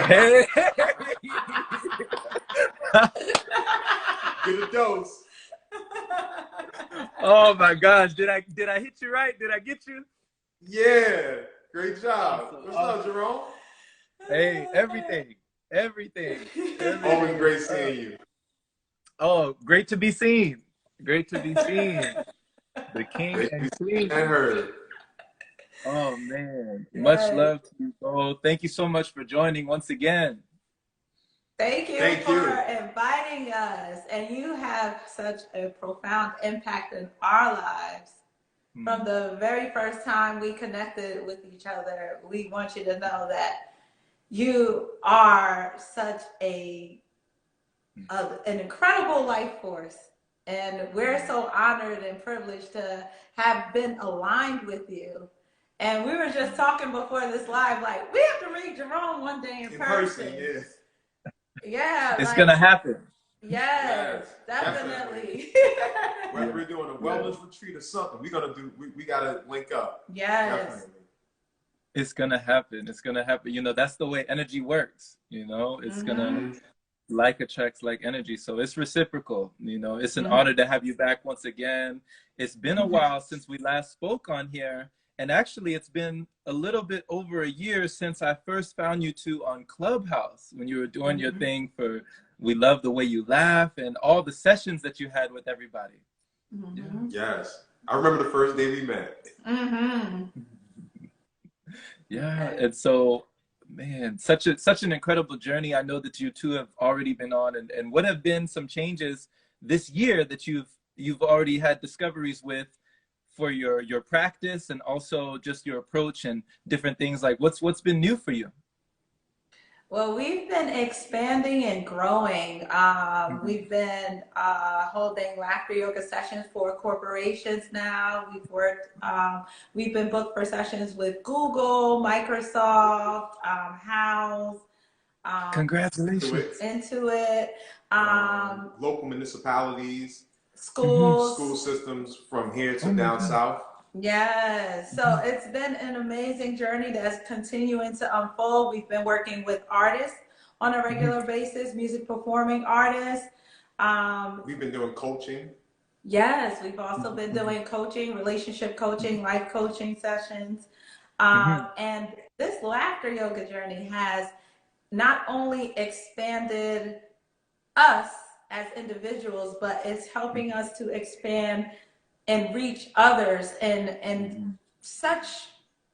Hey. Get a dose. Oh my gosh, did I hit you right? Did I get you? Yeah, great job. Awesome, What's up, awesome. Jerome? Hey, everything. Always Everything is great up. seeing you. Oh, great to be seen. Great to be seen. The king Great to and be seen queen. and heard. Oh man, much Yes. love to you both. Thank you so much for joining once again. Thank you Thank for you. inviting us. And you have such a profound impact in our lives. From the very first time we connected with each other, we want you to know that you are such an incredible life force. And we're so honored and privileged to have been aligned with you. And we were just talking before this live, like, we have to meet Jerome one day in person. Yes. Yeah, It's like, gonna happen. yes, Yes, definitely. Whether we're doing a wellness retreat or something, we gotta link up. Yes. Definitely. It's gonna happen. It's gonna happen. You know, that's the way energy works. You know, it's gonna like attracts like energy. So it's reciprocal. You know, it's an honor to have you back once again. It's been a while since we last spoke on here. And actually, it's been a little bit over a year since I first found you two on Clubhouse when you were doing your thing for We Love the Way You Laugh and all the sessions that you had with everybody. Yes. I remember the first day we met. Yeah, and so, man, such an incredible journey. I know that you two have already been on, and what have been some changes this year that you've already had discoveries with for your practice and also just your approach and different things. Like what's been new for you? Well, we've been expanding and growing. We've been holding laughter yoga sessions for corporations now. We've been booked for sessions with Google, Microsoft, House, Congratulations. Intuit, Local municipalities, schools. school systems from here to down south. Yes, so it's been an amazing journey that's continuing to unfold. We've been working with artists on a regular basis, music performing artists. We've been doing coaching. Yes, we've also been doing coaching, relationship coaching, life coaching sessions. And this laughter yoga journey has not only expanded us as individuals, but it's helping us to expand and reach others in such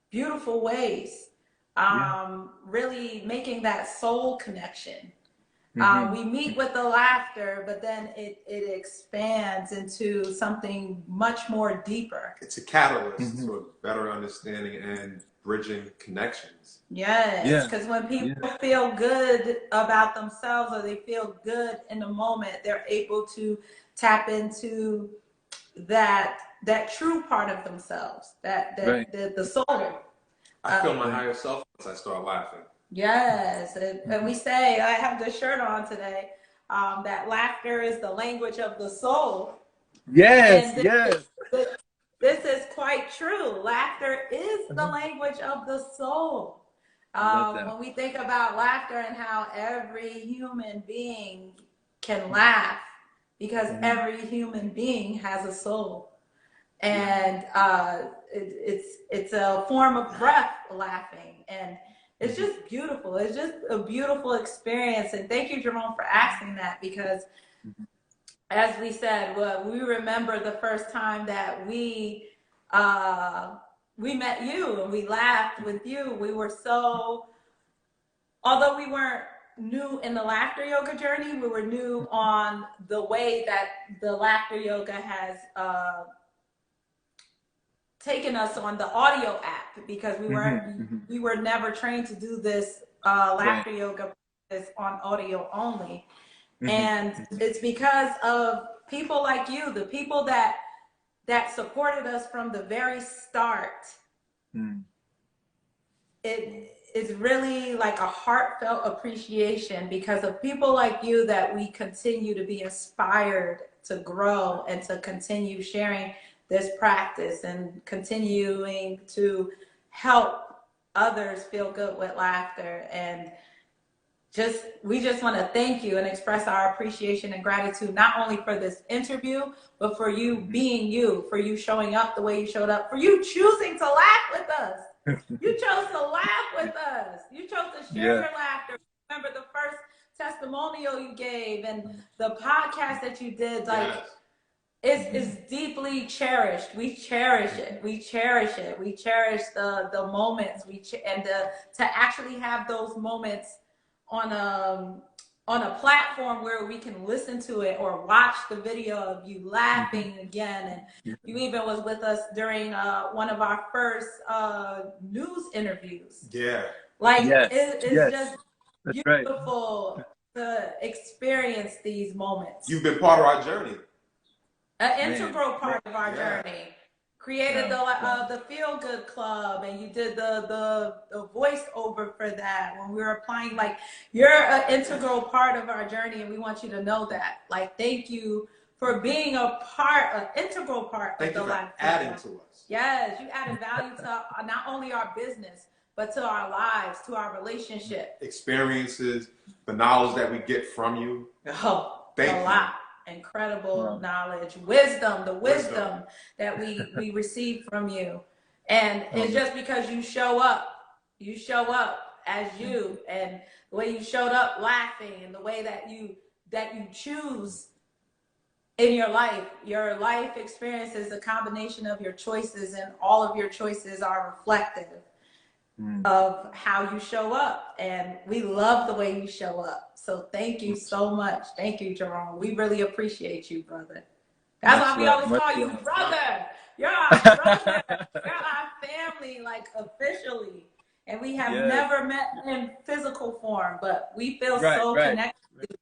beautiful ways. Really making that soul connection. We meet with the laughter, but then it expands into something much more deeper. It's a catalyst to a better understanding and bridging connections. Yes, because when people feel good about themselves or they feel good in the moment, they're able to tap into that true part of themselves, the soul. I feel my higher self once I start laughing. Yes, and we say, I have this shirt on today, that laughter is the language of the soul. Yes, This is quite true. Laughter is the language of the soul. When we think about laughter and how every human being can laugh, because every human being has a soul. And it's a form of breath, laughing. And it's just beautiful. It's just a beautiful experience. And thank you, Jerome, for asking that, because as we said, we remember the first time that we met you and we laughed with you. We were so, although we weren't new in the laughter yoga journey, we were new on the way that the laughter yoga has taken us on the audio app, because we were never trained to do this laughter yoga practice on audio only. And it's because of people like you, the people that supported us from the very start. It is really like a heartfelt appreciation because of people like you that we continue to be inspired to grow and to continue sharing this practice and continuing to help others feel good with laughter. And we just want to thank you and express our appreciation and gratitude, not only for this interview, but for you being you, for you showing up the way you showed up, for you choosing to laugh with us. You chose to laugh with us. You chose to share your laughter. Remember the first testimonial you gave and the podcast that you did, like, it's deeply cherished. We cherish it. We cherish it. We cherish the moments. To actually have those moments on a platform where we can listen to it or watch the video of you laughing again. And you even was with us during one of our first news interviews. Yeah. Like it's just beautiful to experience these moments. You've been part of our journey. An integral part of our journey. Created the Feel Good Club, and you did the voiceover for that when we were applying. Like, you're an integral part of our journey, and we want you to know that. Like, thank you for being an integral part of the life. Adding to us. Yes, you added value to not only our business, but to our lives, to our relationship. Experiences, the knowledge that we get from you. Oh, thank you. A lot. Incredible knowledge, wisdom, the wisdom that we receive from you. And it's just because you show up as you, and the way you showed up laughing, and the way that you choose in your life experience is a combination of your choices, and all of your choices are reflective of how you show up. And we love the way you show up. So thank you so much. Thank you, Jerome. We really appreciate you, brother. That's why we always call you brother. You're our brother. You're our family, like, officially. And we have never met in physical form, but we feel so connected.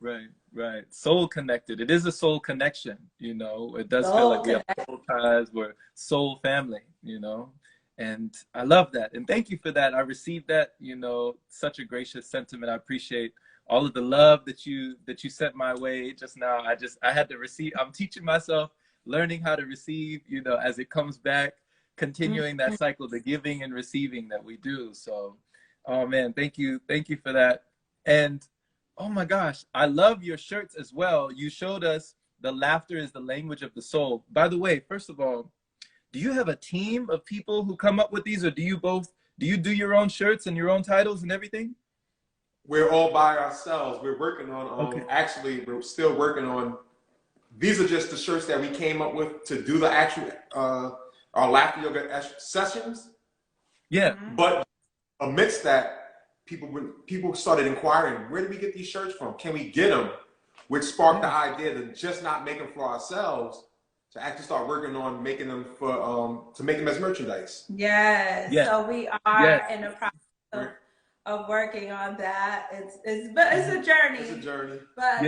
Right. Soul connected. It is a soul connection, you know. It does feel like we have soul ties. We're soul family, you know. And I love that. And thank you for that. I received that, you know, such a gracious sentiment. I appreciate all of the love that you sent my way just now. I had to receive. I'm teaching myself, learning how to receive, you know, as it comes back, continuing that cycle, the giving and receiving that we do. So, oh man, thank you for that. And oh my gosh, I love your shirts as well. You showed us the laughter is the language of the soul. By the way, first of all, do you have a team of people who come up with these, or do you do your own shirts and your own titles and everything? We're all by ourselves. We're working on, actually, we're still working on, these are just the shirts that we came up with to do the actual, our laughter yoga sessions. Yeah. But amidst that, people started inquiring, where do we get these shirts from? Can we get them? Which sparked the idea to just not make them for ourselves, to actually start working on making them to make them as merchandise. Yes. So we are in the process of working on that. It's a journey. It's a journey. But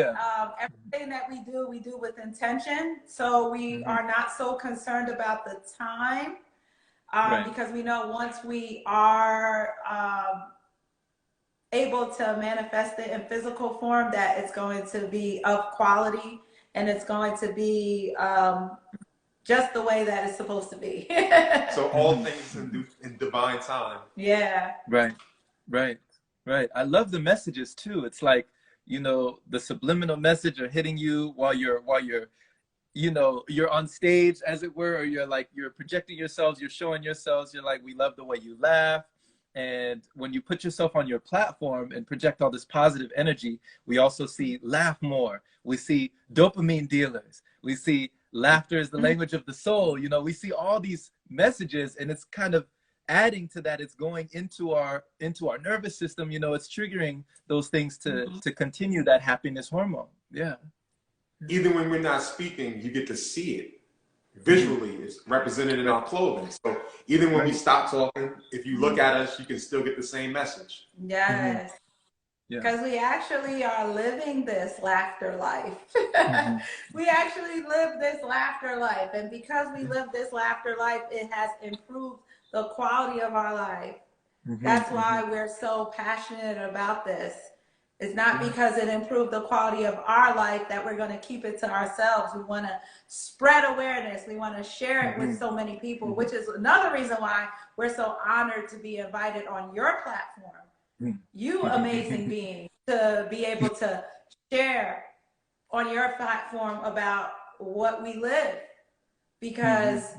everything that we do with intention. So we are not so concerned about the time, because we know once we are able to manifest it in physical form, that it's going to be of quality. And it's going to be just the way that it's supposed to be. So all things in divine time. Yeah. Right. I love the messages too. It's like, you know, the subliminal message are hitting you while you're, you know, you're on stage, as it were, or you're projecting yourselves, you're showing yourselves. You're like, we love the way you laugh. And when you put yourself on your platform and project all this positive energy, we also see laugh more. We see dopamine dealers. We see laughter is the language of the soul. You know, we see all these messages, and it's kind of adding to that. It's going into our nervous system. You know, it's triggering those things to continue that happiness hormone. Yeah. Even when we're not speaking, you get to see it. Visually, it's represented in our clothing. So even when we stop talking, if you look at us, you can still get the same message. Yes. Because we actually are living this laughter life. We actually live this laughter life. And because we live this laughter life, it has improved the quality of our life. That's why we're so passionate about this. It's not because it improved the quality of our life that we're going to keep it to ourselves. We want to spread awareness. We want to share it with so many people, which is another reason why we're so honored to be invited on your platform, you amazing being, to be able to share on your platform about what we live, because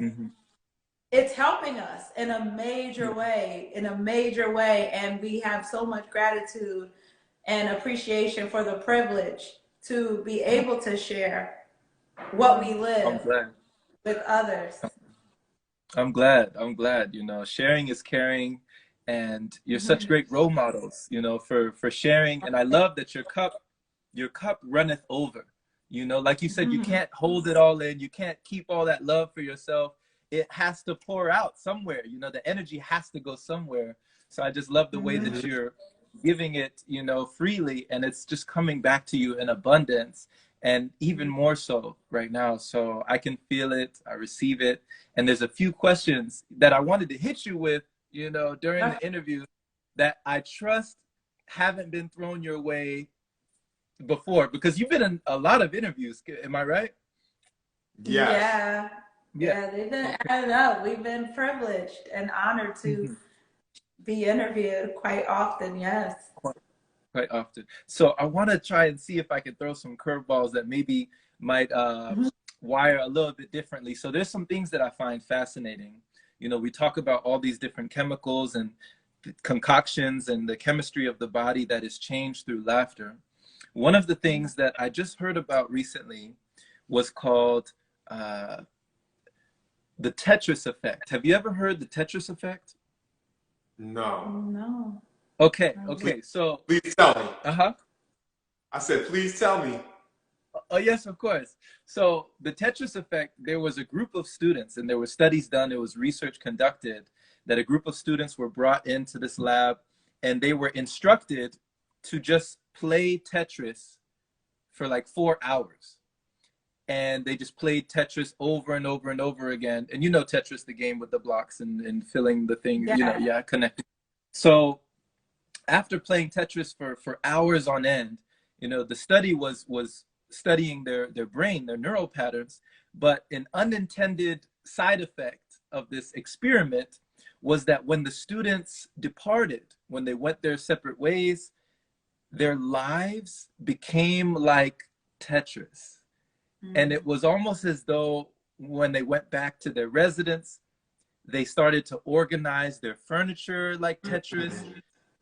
it's helping us in a major way, and we have so much gratitude and appreciation for the privilege to be able to share what we live with others. I'm glad. I'm glad. You know, sharing is caring, and you're such great role models, you know, for sharing. And I love that your cup runneth over. You know, like you said, you can't hold it all in. You can't keep all that love for yourself. It has to pour out somewhere. You know, the energy has to go somewhere. So I just love the way that you're giving it, you know, freely, and it's just coming back to you in abundance, and even more so right now. So I can feel it, I receive it. And there's a few questions that I wanted to hit you with, you know, during the interview that I trust haven't been thrown your way before, because you've been in a lot of interviews. Am I right? Yes. Yeah, they've been added up. We've been privileged and honored to be interviewed quite often. Yes. Quite often. So I want to try and see if I can throw some curveballs that maybe might wire a little bit differently. So there's some things that I find fascinating. You know, we talk about all these different chemicals and concoctions and the chemistry of the body that is changed through laughter. One of the things that I just heard about recently was called the Tetris effect. Have you ever heard the Tetris effect? No. Okay, so please tell me. I said, please tell me. Oh, yes, of course. So the Tetris effect, there was a group of students, and there were studies done, there was research conducted, that a group of students were brought into this lab, and they were instructed to just play Tetris for like 4 hours. And they just played Tetris over and over and over again. And you know Tetris, the game with the blocks and filling the thing, connecting. So after playing Tetris for hours on end, you know, the study was studying their brain, their neural patterns, but an unintended side effect of this experiment was that when the students departed, when they went their separate ways, their lives became like Tetris. And it was almost as though when they went back to their residence, they started to organize their furniture like Tetris.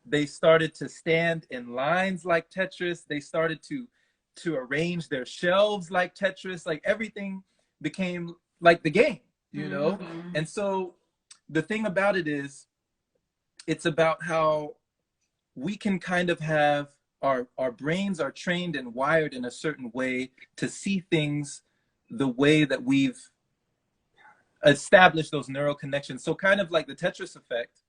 They started to stand in lines like Tetris. They started to arrange their shelves like Tetris. Like everything became like the game, you know? And so the thing about it is, it's about how we can kind of have our brains are trained and wired in a certain way to see things the way that we've established those neural connections. So kind of like the Tetris effect,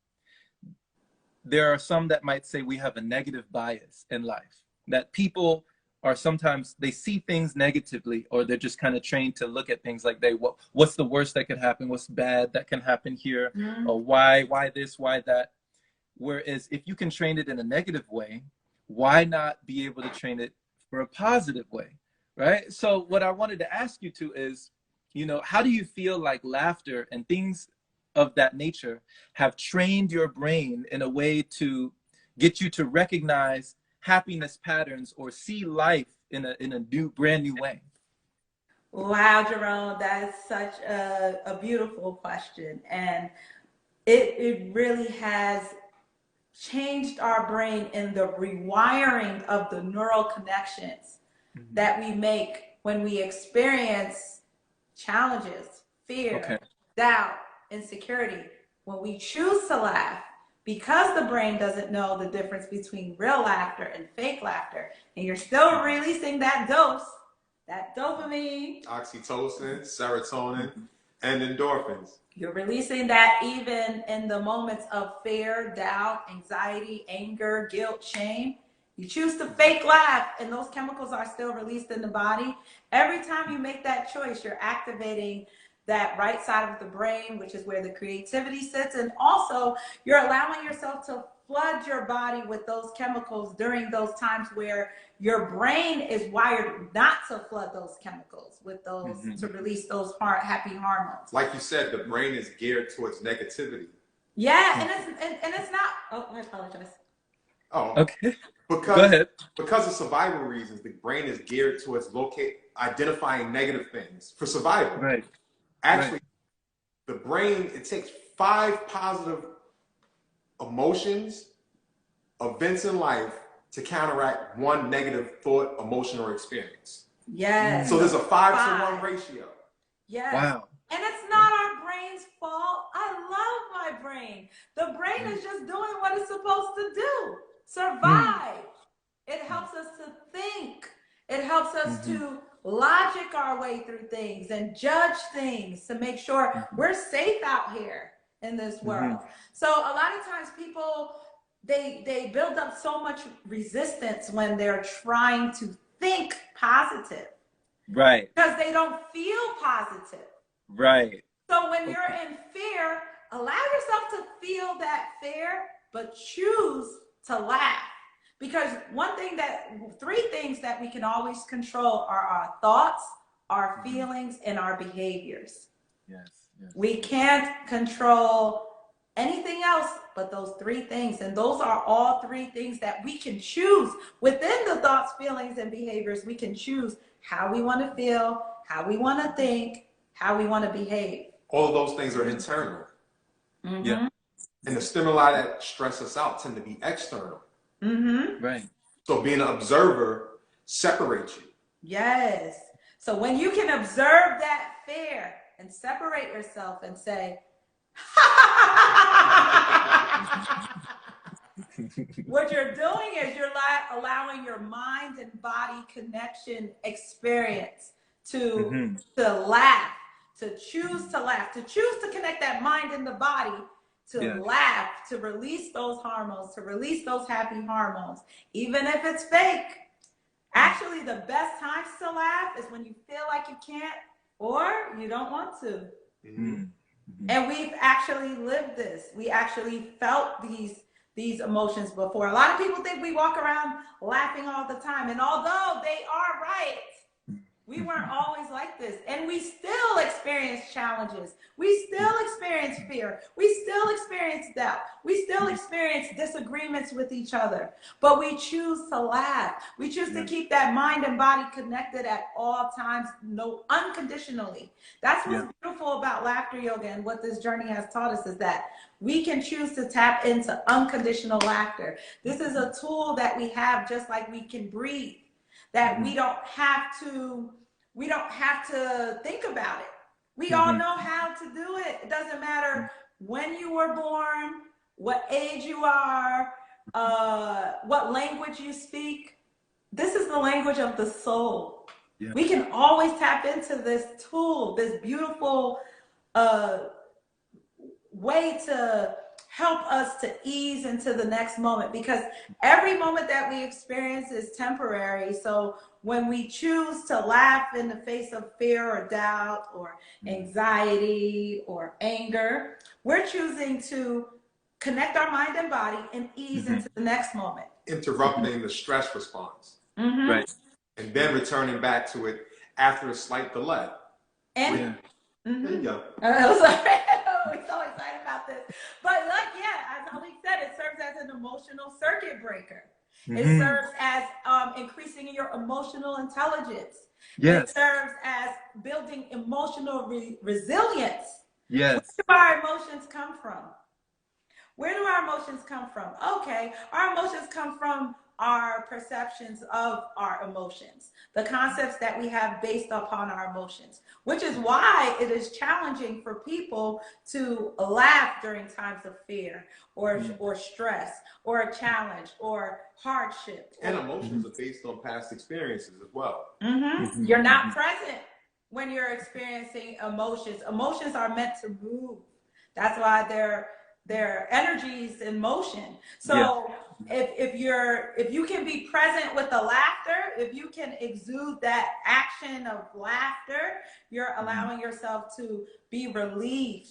there are some that might say we have a negative bias in life, that people are sometimes, they see things negatively, or they're just kind of trained to look at things like what's the worst that could happen? What's bad that can happen here? Or why this, why that? Whereas if you can train it in a negative way, why not be able to train it for a positive way, right? So what I wanted to ask you to is, you know, how do you feel like laughter and things of that nature have trained your brain in a way to get you to recognize happiness patterns or see life in a new, brand new way? Wow, Jerome, that is such a beautiful question. And it really has changed our brain in the rewiring of the neural connections that we make when we experience challenges, fear, doubt, insecurity. When we choose to laugh, because the brain doesn't know the difference between real laughter and fake laughter, and you're still releasing that dose, that dopamine, oxytocin, serotonin, and endorphins. You're releasing that even in the moments of fear, doubt, anxiety, anger, guilt, shame. You choose to fake laugh, and those chemicals are still released in the body. Every time you make that choice, you're activating that right side of the brain, which is where the creativity sits. And also, you're allowing yourself to flood your body with those chemicals during those times where your brain is wired not to flood those chemicals with those, to release those happy hormones. Like you said, the brain is geared towards negativity. Yeah, and it's not, oh, I apologize. Oh, Okay. Go ahead. Because of survival reasons, the brain is geared towards identifying negative things for survival. Right. Actually, the brain, it takes 5 positive emotions, events in life to counteract 1 negative thought, emotion, or experience. Yes. So there's a 5-to-1 ratio. Yes. Wow. And it's not our brain's fault. I love my brain. The brain is just doing what it's supposed to do. Survive. It helps us to think. It helps us to logic our way through things and judge things to make sure we're safe out here in this world. So a lot of times people, they build up so much resistance when they're trying to think positive. Right. Because they don't feel positive. Right. So when you're in fear, allow yourself to feel that fear, but choose to laugh. Because 3 things that we can always control are our thoughts, our feelings, and our behaviors. Yes. We can't control anything else but those 3 things. And those are all 3 things that we can choose. Within the thoughts, feelings, and behaviors, we can choose how we want to feel, how we want to think, how we want to behave. All of those things are internal. Yeah. And the stimuli that stress us out tend to be external. Right. So being an observer separates you. Yes. So when you can observe that fear and separate yourself and say, what you're doing is you're allowing your mind and body connection experience to laugh, to choose to connect that mind and the body, to laugh, to release those hormones, to release those happy hormones, even if it's fake. Actually, the best times to laugh is when you feel like you can't or you don't want to. And we've actually lived this. We actually felt these emotions before. A lot of people think we walk around laughing all the time. And although they are right, we weren't always like this. And we still experience challenges. We still experience fear. We still experience doubt. We still experience disagreements with each other. But we choose to laugh. We choose to keep that mind and body connected at all times, unconditionally. That's what's beautiful about laughter yoga, and what this journey has taught us is that we can choose to tap into unconditional laughter. This is a tool that we have, just like we can breathe. That we don't have to think about it. We all know how to do it. It doesn't matter when you were born, what age you are, what language you speak. This is the language of the soul. We can always tap into this tool, this beautiful way to help us to ease into the next moment, because every moment that we experience is temporary. So when we choose to laugh in the face of fear or doubt or anxiety or anger, we're choosing to connect our mind and body and ease into the next moment. Interrupting the stress response. Right. And then returning back to it after a slight delay. And there you go. I'm sorry. We're so excited about this. But look, as Ali said, it serves as an emotional circuit breaker. It serves as increasing your emotional intelligence. It serves as building emotional resilience. Where do our emotions come from? Where do our emotions come from? Okay, our emotions come from our perceptions of our emotions, the concepts that we have based upon our emotions, which is why it is challenging for people to laugh during times of fear or stress or a challenge or hardship. And emotions are based on past experiences as well. You're not present when you're experiencing emotions. Emotions are meant to move. That's why they're energies in motion. So if you can be present with the laughter, if you can exude that action of laughter, you're allowing yourself to be relieved.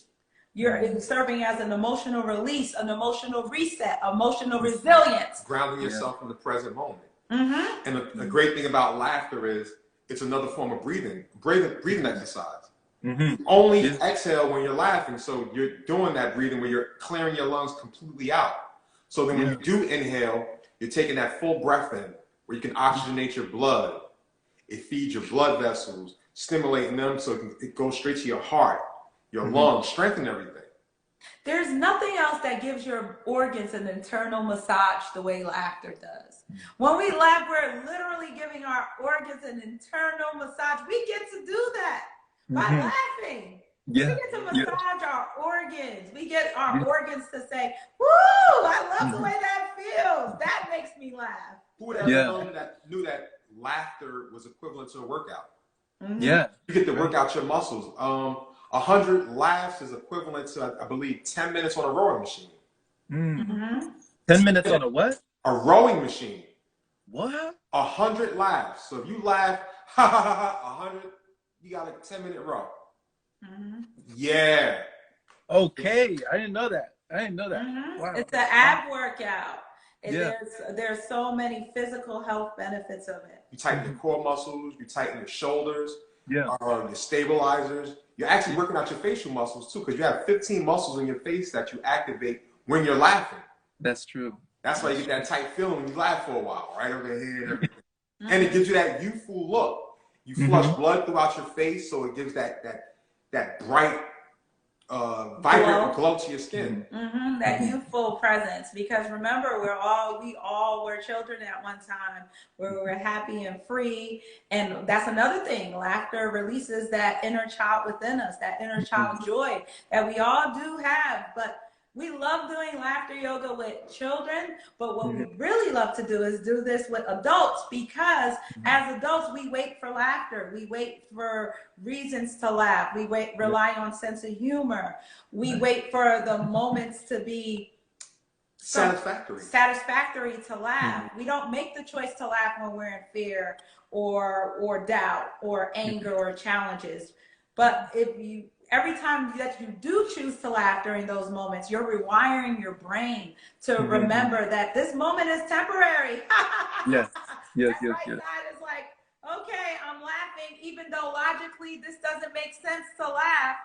You're serving as an emotional release, an emotional reset, emotional resilience. Grounding yourself in the present moment. And the great thing about laughter is it's another form of breathing exercise. Only exhale when you're laughing. So you're doing that breathing where you're clearing your lungs completely out. So then when you do inhale, You're taking that full breath in where you can oxygenate your blood. It feeds your blood vessels, stimulating them so it goes straight to your heart, your lungs, strengthen everything. There's nothing else that gives your organs an internal massage the way laughter does. When we laugh, we're literally giving our organs an internal massage. We get to do that by laughing. Yeah. We get to massage our organs. We get our organs to say, woo, I love the way that feels. That makes me laugh. Who would ever knew that laughter was equivalent to a workout? Yeah. You get to work out your muscles. 100 laughs is equivalent to, I believe, 10 minutes on a rowing machine. 10 minutes on a what? A rowing machine. What? 100 laughs. So if you laugh, ha ha ha ha, 100, you got a 10-minute row. Yeah. Okay, I didn't know that. I didn't know that. Wow. It's an ab workout. And there's so many physical health benefits of it. You tighten your core muscles, you tighten your shoulders, your stabilizers. You're actually working out your facial muscles too, because you have 15 muscles in your face that you activate when you're laughing. That's true. That's why you get that tight feeling when you laugh for a while, right over the head and everything. And it gives you that youthful look. You flush blood throughout your face, so it gives that bright, vibrant glow to your skin. That youthful presence. Because remember, we all were children at one time where we were happy and free. And that's another thing. Laughter releases that inner child within us, that inner child joy that we all do have. But we love doing laughter yoga with children, but what we really love to do is do this with adults, because as adults, we wait for laughter. We wait for reasons to laugh. We rely on sense of humor. We wait for the moments to be satisfactory to laugh. We don't make the choice to laugh when we're in fear or doubt or anger or challenges. But every time that you do choose to laugh during those moments, you're rewiring your brain to remember that this moment is temporary. Yes. That right side is like, okay, I'm laughing, even though logically this doesn't make sense to laugh,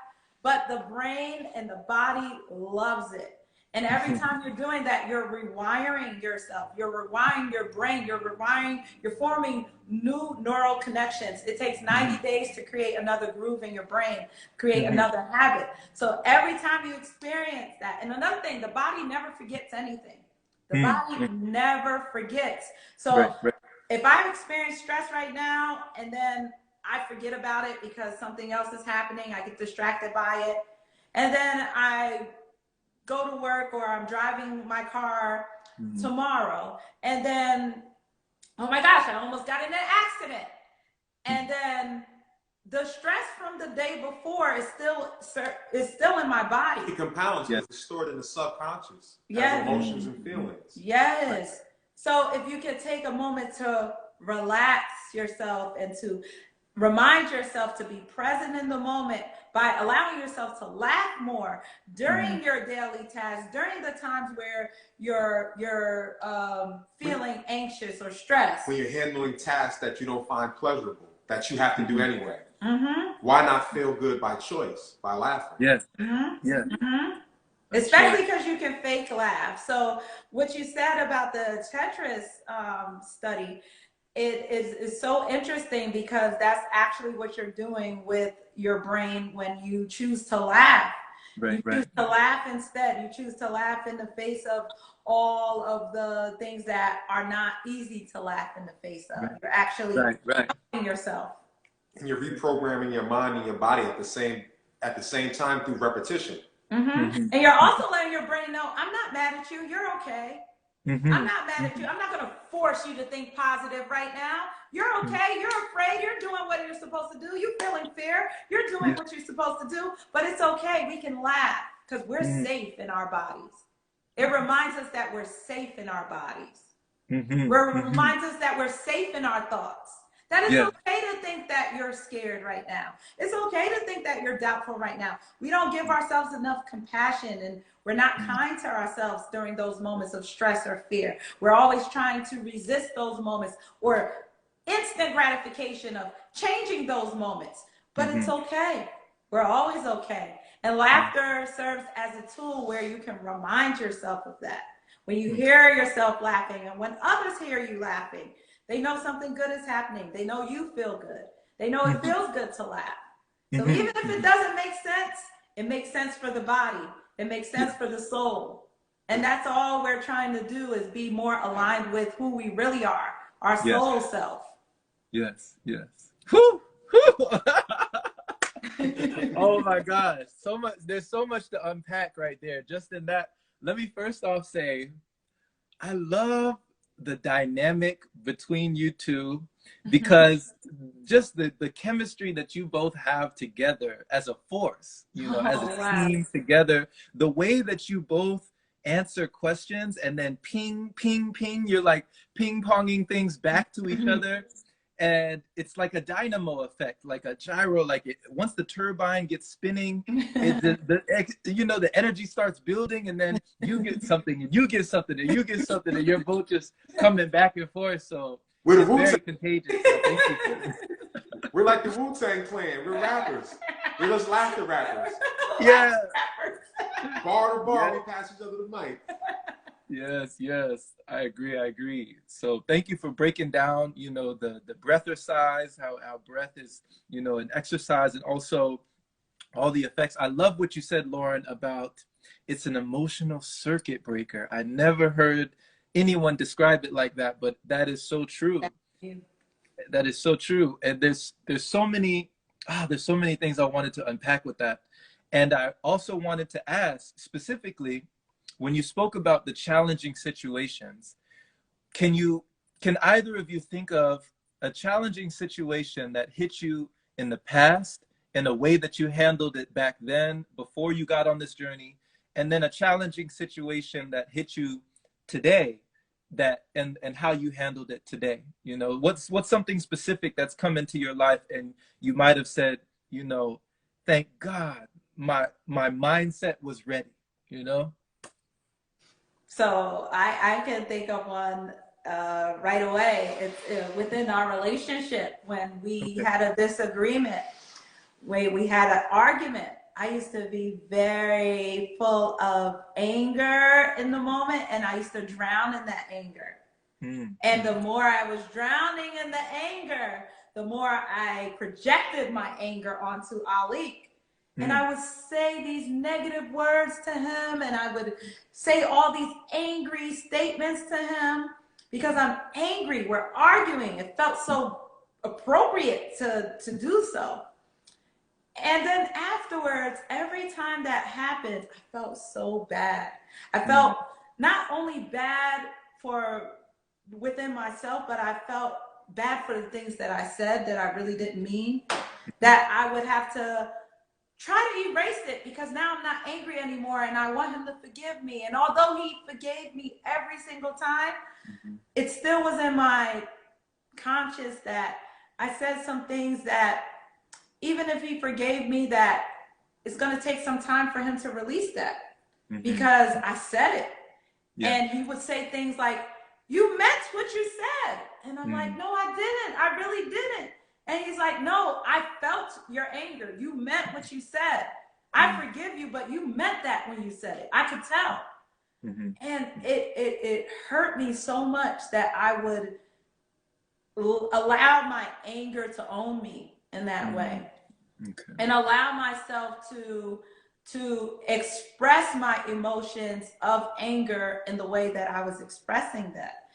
but the brain and the body loves it. And every time you're doing that, you're rewiring yourself. You're rewiring your brain. You're forming new neural connections. It takes 90 days to create another groove in your brain, create another habit. So every time you experience that, and another thing, the body never forgets anything. The body never forgets. So if I experience stress right now, and then I forget about it because something else is happening, I get distracted by it, and then I go to work, or I'm driving my car tomorrow, and then, oh my gosh, I almost got in an accident. And then the stress from the day before is still in my body. It compounds. It's stored in the subconscious as emotions and feelings. Yes. So if you can take a moment to relax yourself and to remind yourself to be present in the moment by allowing yourself to laugh more during your daily tasks, during the times where you're feeling anxious or stressed. When you're handling tasks that you don't find pleasurable, that you have to do anyway. Why not feel good by choice, by laughing? Yes. Especially because you can fake laugh. So what you said about the Tetris study, it is so interesting, because that's actually what you're doing with your brain when you choose to laugh. You choose to laugh instead. You choose to laugh in the face of all of the things that are not easy to laugh in the face of. You're actually helping yourself. And you're reprogramming your mind and your body at the same time through repetition. And you're also letting your brain know, I'm not mad at you. You're okay. I'm not mad at you. I'm not going to force you to think positive right now. You're okay. You're afraid. You're doing what you're supposed to do. You're feeling fear. You're doing what you're supposed to do. But it's okay. We can laugh because we're safe in our bodies. It reminds us that we're safe in our bodies. It reminds us that we're safe in our thoughts. That it's okay to think that you're scared right now. It's okay to think that you're doubtful right now. We don't give ourselves enough compassion, and we're not kind to ourselves during those moments of stress or fear. We're always trying to resist those moments, or instant gratification of changing those moments. But it's okay. We're always okay. And laughter serves as a tool where you can remind yourself of that. when you hear yourself laughing, and when others hear you laughing, they know something good is happening. They know you feel good. They know it feels good to laugh. So even if it doesn't make sense, it makes sense for the body. It makes sense for the soul. And that's all we're trying to do, is be more aligned with who we really are, our soul self. Yes, yes. Whew, whew. Oh my gosh, so much. There's so much to unpack right there. Just in that, let me first off say, I love the dynamic between you two, because just the chemistry that you both have together as a force, you know, as a team together, the way that you both answer questions and then ping, ping, ping, you're like ping-ponging things back to each other. And it's like a dynamo effect, like a gyro, like once the turbine gets spinning, you know, the energy starts building, and then you get something and you get something and you get something, and you're both just coming back and forth. So it's very contagious. So thank you. We're like the Wu-Tang Clan. We're rappers. We're just laughter rappers. Yeah. Bar to bar, we pass each other the mic. Yes, yes, I agree. So thank you for breaking down, you know, the breath exercise, how our breath is, you know, an exercise, and also all the effects. I love what you said, Lauren, about it's an emotional circuit breaker. I never heard anyone describe it like that, but that is so true. That is so true. And there's so many things I wanted to unpack with that. And I also wanted to ask specifically, when you spoke about the challenging situations, can either of you think of a challenging situation that hit you in the past in a way that you handled it back then before you got on this journey, and then a challenging situation that hit you today, that and how you handled it today? You know, what's something specific that's come into your life and you might have said, you know, thank God my mindset was ready, you know? So I can think of one right away. It's within our relationship, when we had a disagreement, when we had an argument. I used to be very full of anger in the moment, and I used to drown in that anger. And the more I was drowning in the anger, the more I projected my anger onto Ali. And I would say these negative words to him, and I would say all these angry statements to him because I'm angry. We're arguing. It felt so appropriate to do so. And then afterwards, every time that happened, I felt so bad. I felt not only bad for within myself, but I felt bad for the things that I said that I really didn't mean, that I would have to try to erase it, because now I'm not angry anymore and I want him to forgive me. And although he forgave me every single time, it still was in my conscience that I said some things that even if he forgave me, that it's going to take some time for him to release that, because I said it. And he would say things like, "You meant what you said." And I'm like, "No, I didn't. I really didn't." And he's like, "No, I felt your anger. You meant what you said. I forgive you, but you meant that when you said it. I could tell." And it hurt me so much that I would allow my anger to own me in that way, and allow myself to express my emotions of anger in the way that I was expressing that.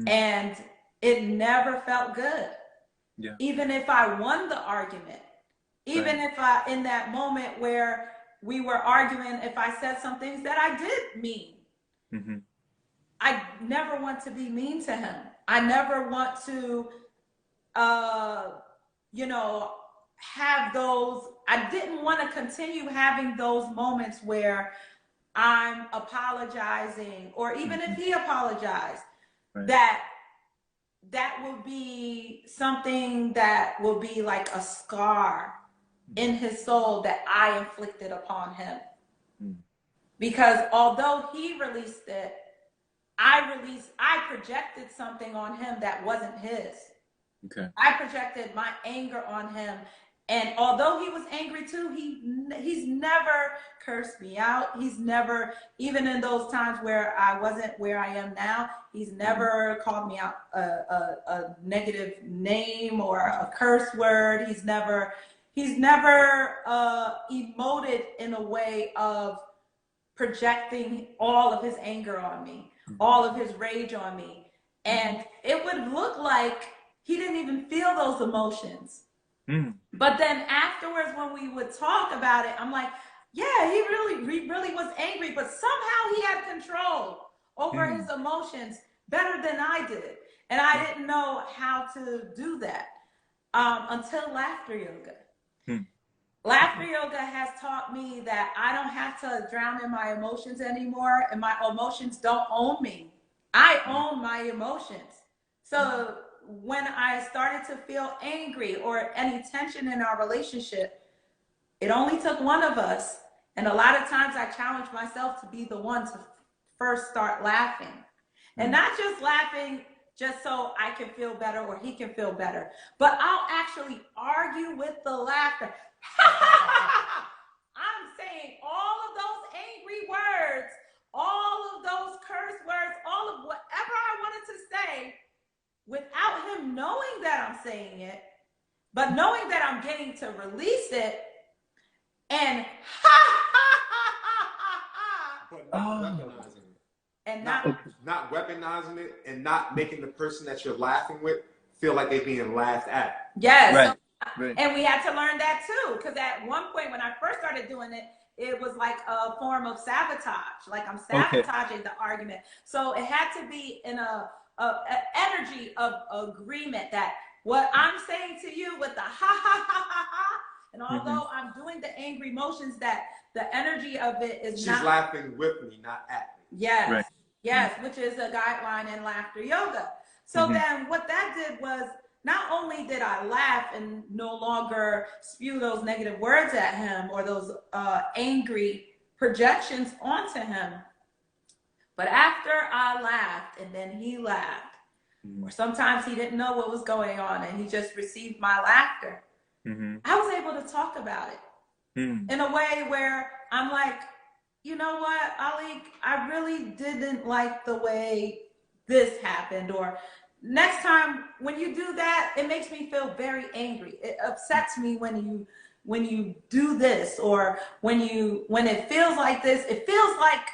And it never felt good. Even if I won the argument, even if I, in that moment where we were arguing, if I said some things that I did mean, I never want to be mean to him. I never want to, you know, have those, I didn't want to continue having those moments where I'm apologizing, or even if he apologized, that will be something that will be like a scar in his soul that I inflicted upon him. Because although he released it, I projected something on him that wasn't his. I projected my anger on him, And although he was angry too, he's never cursed me out. He's never, even in those times where I wasn't where I am now, he's never called me out a negative name or a curse word. He's never emoted in a way of projecting all of his anger on me, all of his rage on me. And it would look like he didn't even feel those emotions. But then afterwards, when we would talk about it, I'm like, yeah, he really was angry, but somehow he had control over his emotions better than I did. And I didn't know how to do that until laughter yoga. Laughter yoga has taught me that I don't have to drown in my emotions anymore, and my emotions don't own me. I own my emotions. So when I started to feel angry or any tension in our relationship, it only took one of us. And a lot of times I challenge myself to be the one to first start laughing. And not just laughing just so I can feel better or he can feel better, but I'll actually argue with the laughter. I'm saying all of those angry words, all of those curse words, all of whatever I wanted to say, without him knowing that I'm saying it, but knowing that I'm getting to release it, and but not weaponizing it. And not weaponizing it, and not making the person that you're laughing with feel like they're being laughed at. Yes. Right. Right. And we had to learn that too, because at one point when I first started doing it, it was like a form of sabotage. Like I'm sabotaging the argument. So it had to be in a energy of agreement that what I'm saying to you with the ha, and although I'm doing the angry motions, that the energy of it is She's not laughing with me, not at me. Yes. Right. Yes, which is a guideline in laughter yoga. So then what that did was, not only did I laugh and no longer spew those negative words at him or those angry projections onto him, but after I laughed and then he laughed, or sometimes he didn't know what was going on and he just received my laughter, I was able to talk about it in a way where I'm like, you know what, Ali, I really didn't like the way this happened, or next time when you do that, it makes me feel very angry. It upsets me when you do this, or when it feels like this, it feels like,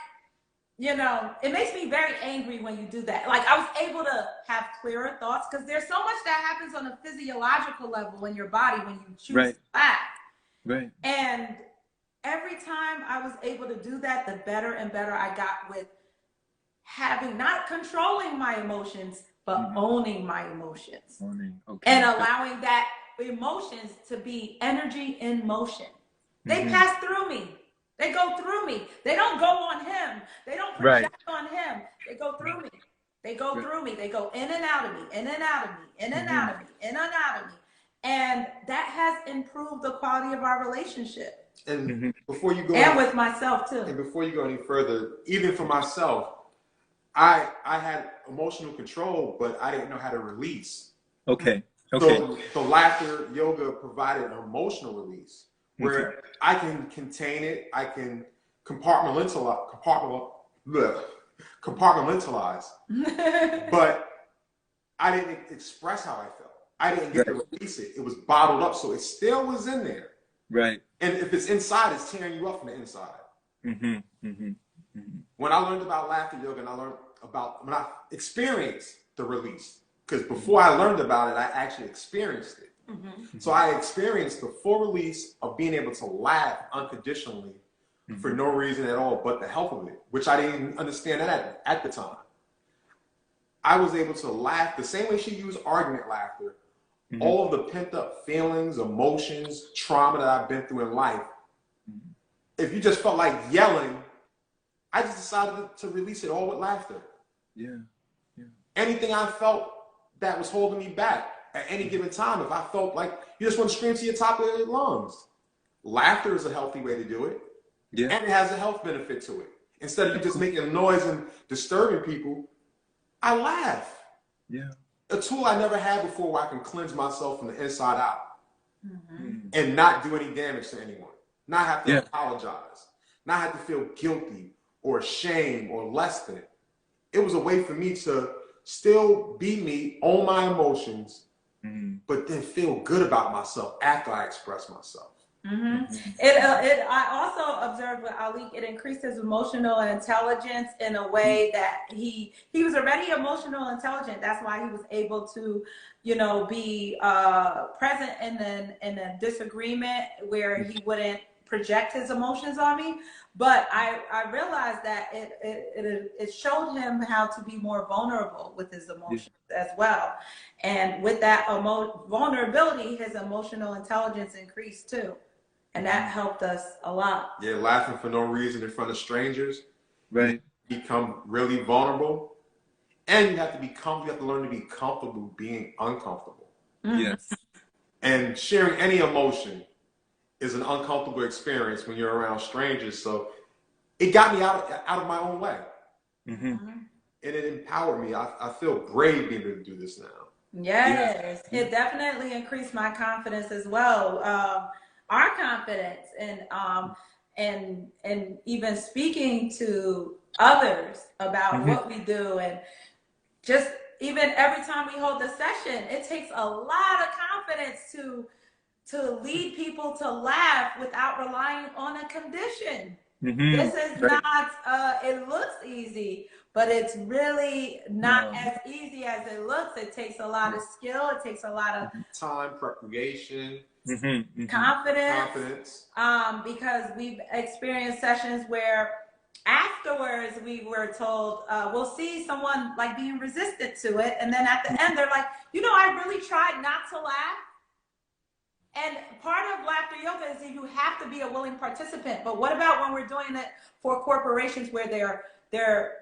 it makes me very angry when you do that. Like I was able to have clearer thoughts, because there's so much that happens on a physiological level in your body when you choose to laugh. Right. And every time I was able to do that, the better and better I got with not controlling my emotions, but owning my emotions. And allowing that emotions to be energy in motion. They pass through me. They go through me. They don't go on him. They don't project on him. They go through me. They go through me. They go in and out of me, in and out of me, in and out of me, in and out of me. And that has improved the quality of our relationship. And before you go, and with myself too. And before you go any further, even for myself, I had emotional control, but I didn't know how to release. Okay. So the laughter yoga provided an emotional release where I can contain it, I can compartmentalize, but I didn't express how I felt. I didn't get to release it. It was bottled up, so it still was in there. Right. And if it's inside, it's tearing you up from the inside. When I learned about laughter yoga, and when I experienced the release, because before I learned about it, I actually experienced it. So I experienced the full release of being able to laugh unconditionally for no reason at all, but the health of it, which I didn't understand at the time. I was able to laugh the same way she used argument laughter. All of the pent up feelings, emotions, trauma that I've been through in life. If you just felt like yelling, I just decided to release it all with laughter. Anything I felt that was holding me back at any given time, if I felt like you just want to scream to your top of your lungs, laughter is a healthy way to do it. And it has a health benefit to it. Instead of you just making noise and disturbing people, I laugh. A tool I never had before where I can cleanse myself from the inside out. and not do any damage to anyone, not have to apologize, not have to feel guilty or shame or less than. It was a way for me to still be me, own my emotions, but then feel good about myself after I express myself. I also observed with Ali, it increased his emotional intelligence in a way that he was already emotional intelligent. That's why he was able to, you know, be present in a disagreement where he wouldn't project his emotions on me. But I realized that it showed him how to be more vulnerable with his emotions as well. And with that vulnerability, his emotional intelligence increased too. And that helped us a lot. Yeah, laughing for no reason in front of strangers. Right. You become really vulnerable. And you have to learn to be comfortable being uncomfortable. Yes. And sharing any emotion is an uncomfortable experience when you're around strangers. So it got me out of my own way. And it empowered me. I feel brave being able to do this now. Yes, it definitely increased my confidence as well. Our confidence and even speaking to others about what we do, and just even every time we hold a session, it takes a lot of confidence to lead people to laugh without relying on a condition. This is not, it looks easy, but it's really not as easy as it looks. It takes a lot of skill. It takes a lot of time, preparation, confidence. Because we've experienced sessions where afterwards we were told, we'll see someone like being resistant to it. And then at the end, they're like, you know, I really tried not to laugh. And part of laughter yoga is that you have to be a willing participant. But what about when we're doing it for corporations where they're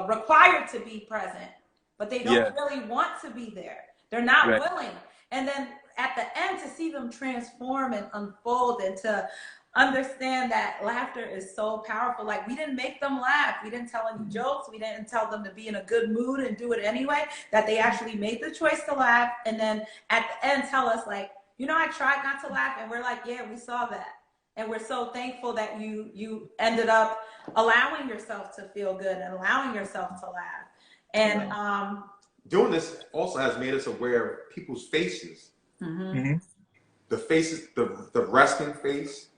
required to be present, but they don't really want to be there? They're not willing. And then at the end, to see them transform and unfold, and to understand that laughter is so powerful. Like, we didn't make them laugh. We didn't tell any jokes. We didn't tell them to be in a good mood and do it anyway. That they actually made the choice to laugh. And then at the end tell us, like, you know, I tried not to laugh. And we're like, yeah, we saw that. And we're so thankful that you ended up allowing yourself to feel good and allowing yourself to laugh. And doing this also has made us aware of people's faces. The faces, the resting face.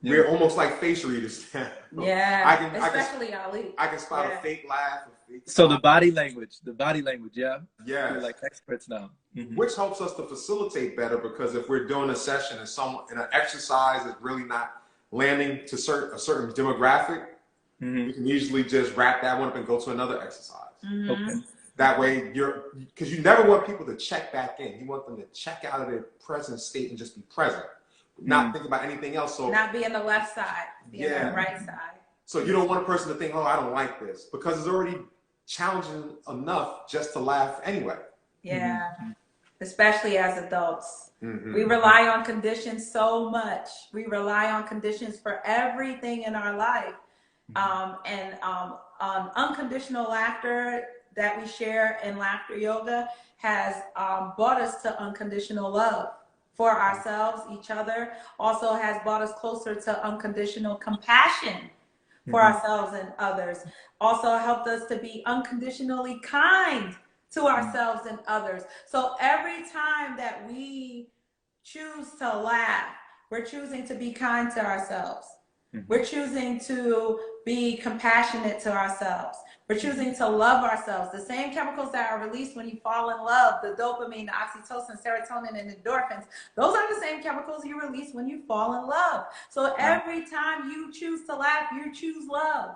We're almost like face readers now. Especially Ali. I can spot a fake laugh. So the body language, yeah. Yeah. We're like experts now. Which helps us to facilitate better, because if we're doing a session and an exercise is really not landing to a certain demographic, we can usually just wrap that one up and go to another exercise. Okay. That way because you never want people to check back in. You want them to check out of their present state and just be present. Not think about anything else. So not be on the left side, be on the right side. So you don't want a person to think, oh, I don't like this, because it's already challenging enough just to laugh anyway. Especially as adults. We rely on conditions so much. We rely on conditions for everything in our life. And unconditional laughter that we share in laughter yoga has brought us to unconditional love for ourselves, each other. Also has brought us closer to unconditional compassion for ourselves and others. Also helped us to be unconditionally kind to ourselves and others. So every time that we choose to laugh, we're choosing to be kind to ourselves. We're choosing to be compassionate to ourselves. We're choosing to love ourselves. The same chemicals that are released when you fall in love, the dopamine, the oxytocin, serotonin, and endorphins, those are the same chemicals you release when you fall in love. So every time you choose to laugh, you choose love.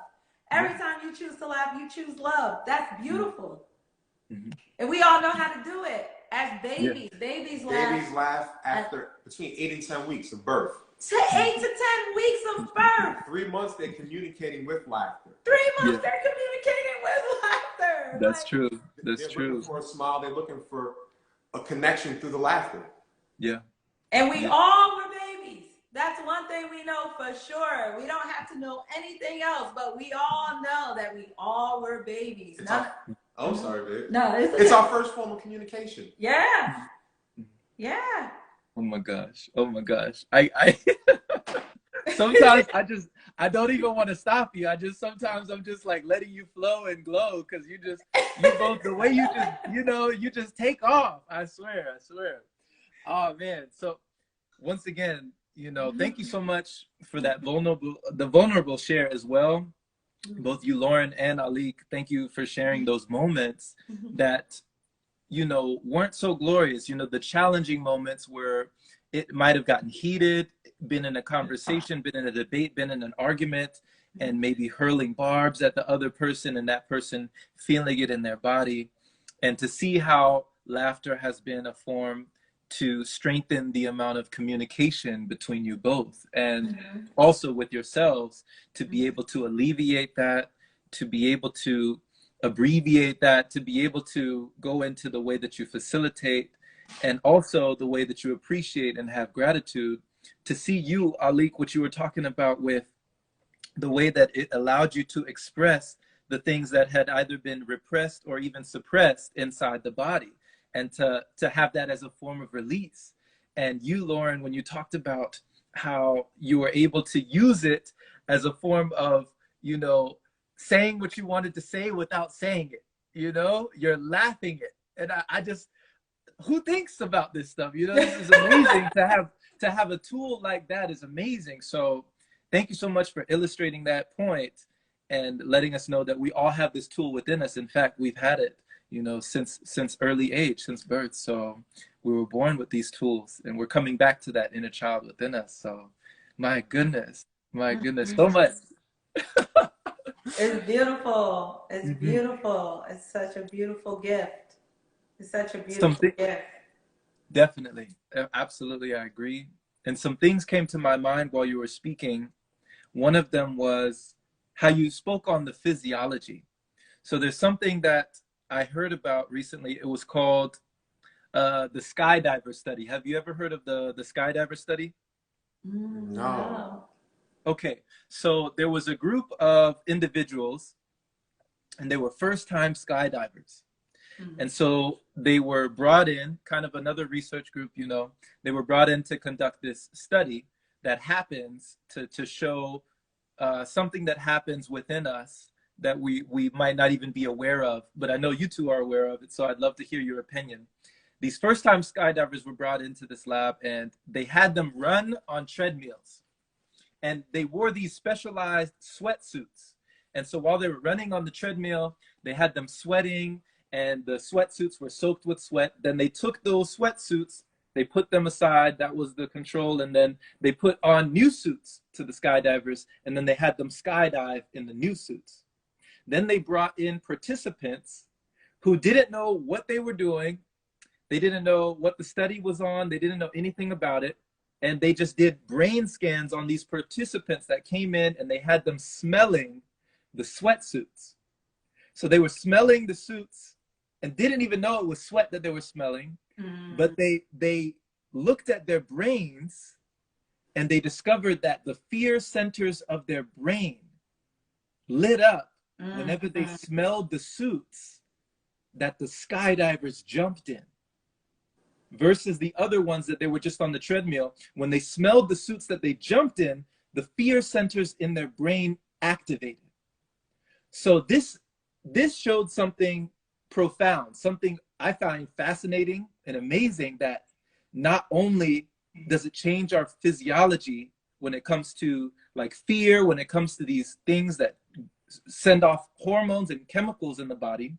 Every time you choose to laugh, you choose love. That's beautiful. And we all know how to do it as babies. Babies laugh after between 8 and 10 weeks of birth. 8 to 10 weeks of birth. 3 months they're communicating with laughter. 3 months they're communicating with laughter. That's true. They're looking for a smile. They're looking for a connection through the laughter. Yeah. And we all were babies. That's one thing we know for sure. We don't have to know anything else, but we all know that we all were babies. I'm sorry, babe. No, it's our first form of communication. Yeah. Oh my gosh. Oh my gosh. I sometimes I don't even want to stop you. Sometimes I'm just like letting you flow and glow because you both, the way you just take off. I swear, I swear. Oh man. So once again, thank you so much for the vulnerable share as well. Both you, Lauren, and Alik, thank you for sharing those moments that, weren't so glorious. The challenging moments where it might have gotten heated, been in a conversation, been in a debate, been in an argument, and maybe hurling barbs at the other person and that person feeling it in their body. And to see how laughter has been a form to strengthen the amount of communication between you both, and also with yourselves, to be able to alleviate that, to be able to abbreviate that, to be able to go into the way that you facilitate, and also the way that you appreciate and have gratitude. To see you, Alik, what you were talking about with the way that it allowed you to express the things that had either been repressed or even suppressed inside the body, and to have that as a form of release. And you, Lauren, when you talked about how you were able to use it as a form of, saying what you wanted to say without saying it, you're laughing it. And I just, who thinks about this stuff? This is amazing to have a tool like that is amazing. So thank you so much for illustrating that point and letting us know that we all have this tool within us. In fact, we've had it, since early age, since birth. So we were born with these tools, and we're coming back to that inner child within us. So my goodness, so much. It's beautiful. It's beautiful. It's such a beautiful gift. It's such a beautiful gift. Definitely. Absolutely. I agree. And some things came to my mind while you were speaking. One of them was how you spoke on the physiology. So there's something that I heard about recently. It was called the Skydiver Study. Have you ever heard of the Skydiver Study? No. Okay. So there was a group of individuals, and they were first-time skydivers. And so they were brought in, kind of another research group, they were brought in to conduct this study that happens to show something that happens within us that we might not even be aware of, but I know you two are aware of it, so I'd love to hear your opinion. These first-time skydivers were brought into this lab, and they had them run on treadmills. And they wore these specialized sweatsuits. And so while they were running on the treadmill, they had them sweating, and the sweatsuits were soaked with sweat. Then they took those sweatsuits, they put them aside, that was the control, and then they put on new suits to the skydivers, and then they had them skydive in the new suits. Then they brought in participants who didn't know what they were doing. They didn't know what the study was on. They didn't know anything about it. And they just did brain scans on these participants that came in, and they had them smelling the sweatsuits. So they were smelling the suits and didn't even know it was sweat that they were smelling. But they looked at their brains, and they discovered that the fear centers of their brain lit up whenever they smelled the suits that the skydivers jumped in, versus the other ones that they were just on the treadmill. When they smelled the suits that they jumped in, the fear centers in their brain activated. So this showed something profound, something I find fascinating and amazing, that not only does it change our physiology when it comes to like fear, when it comes to these things that send off hormones and chemicals in the body,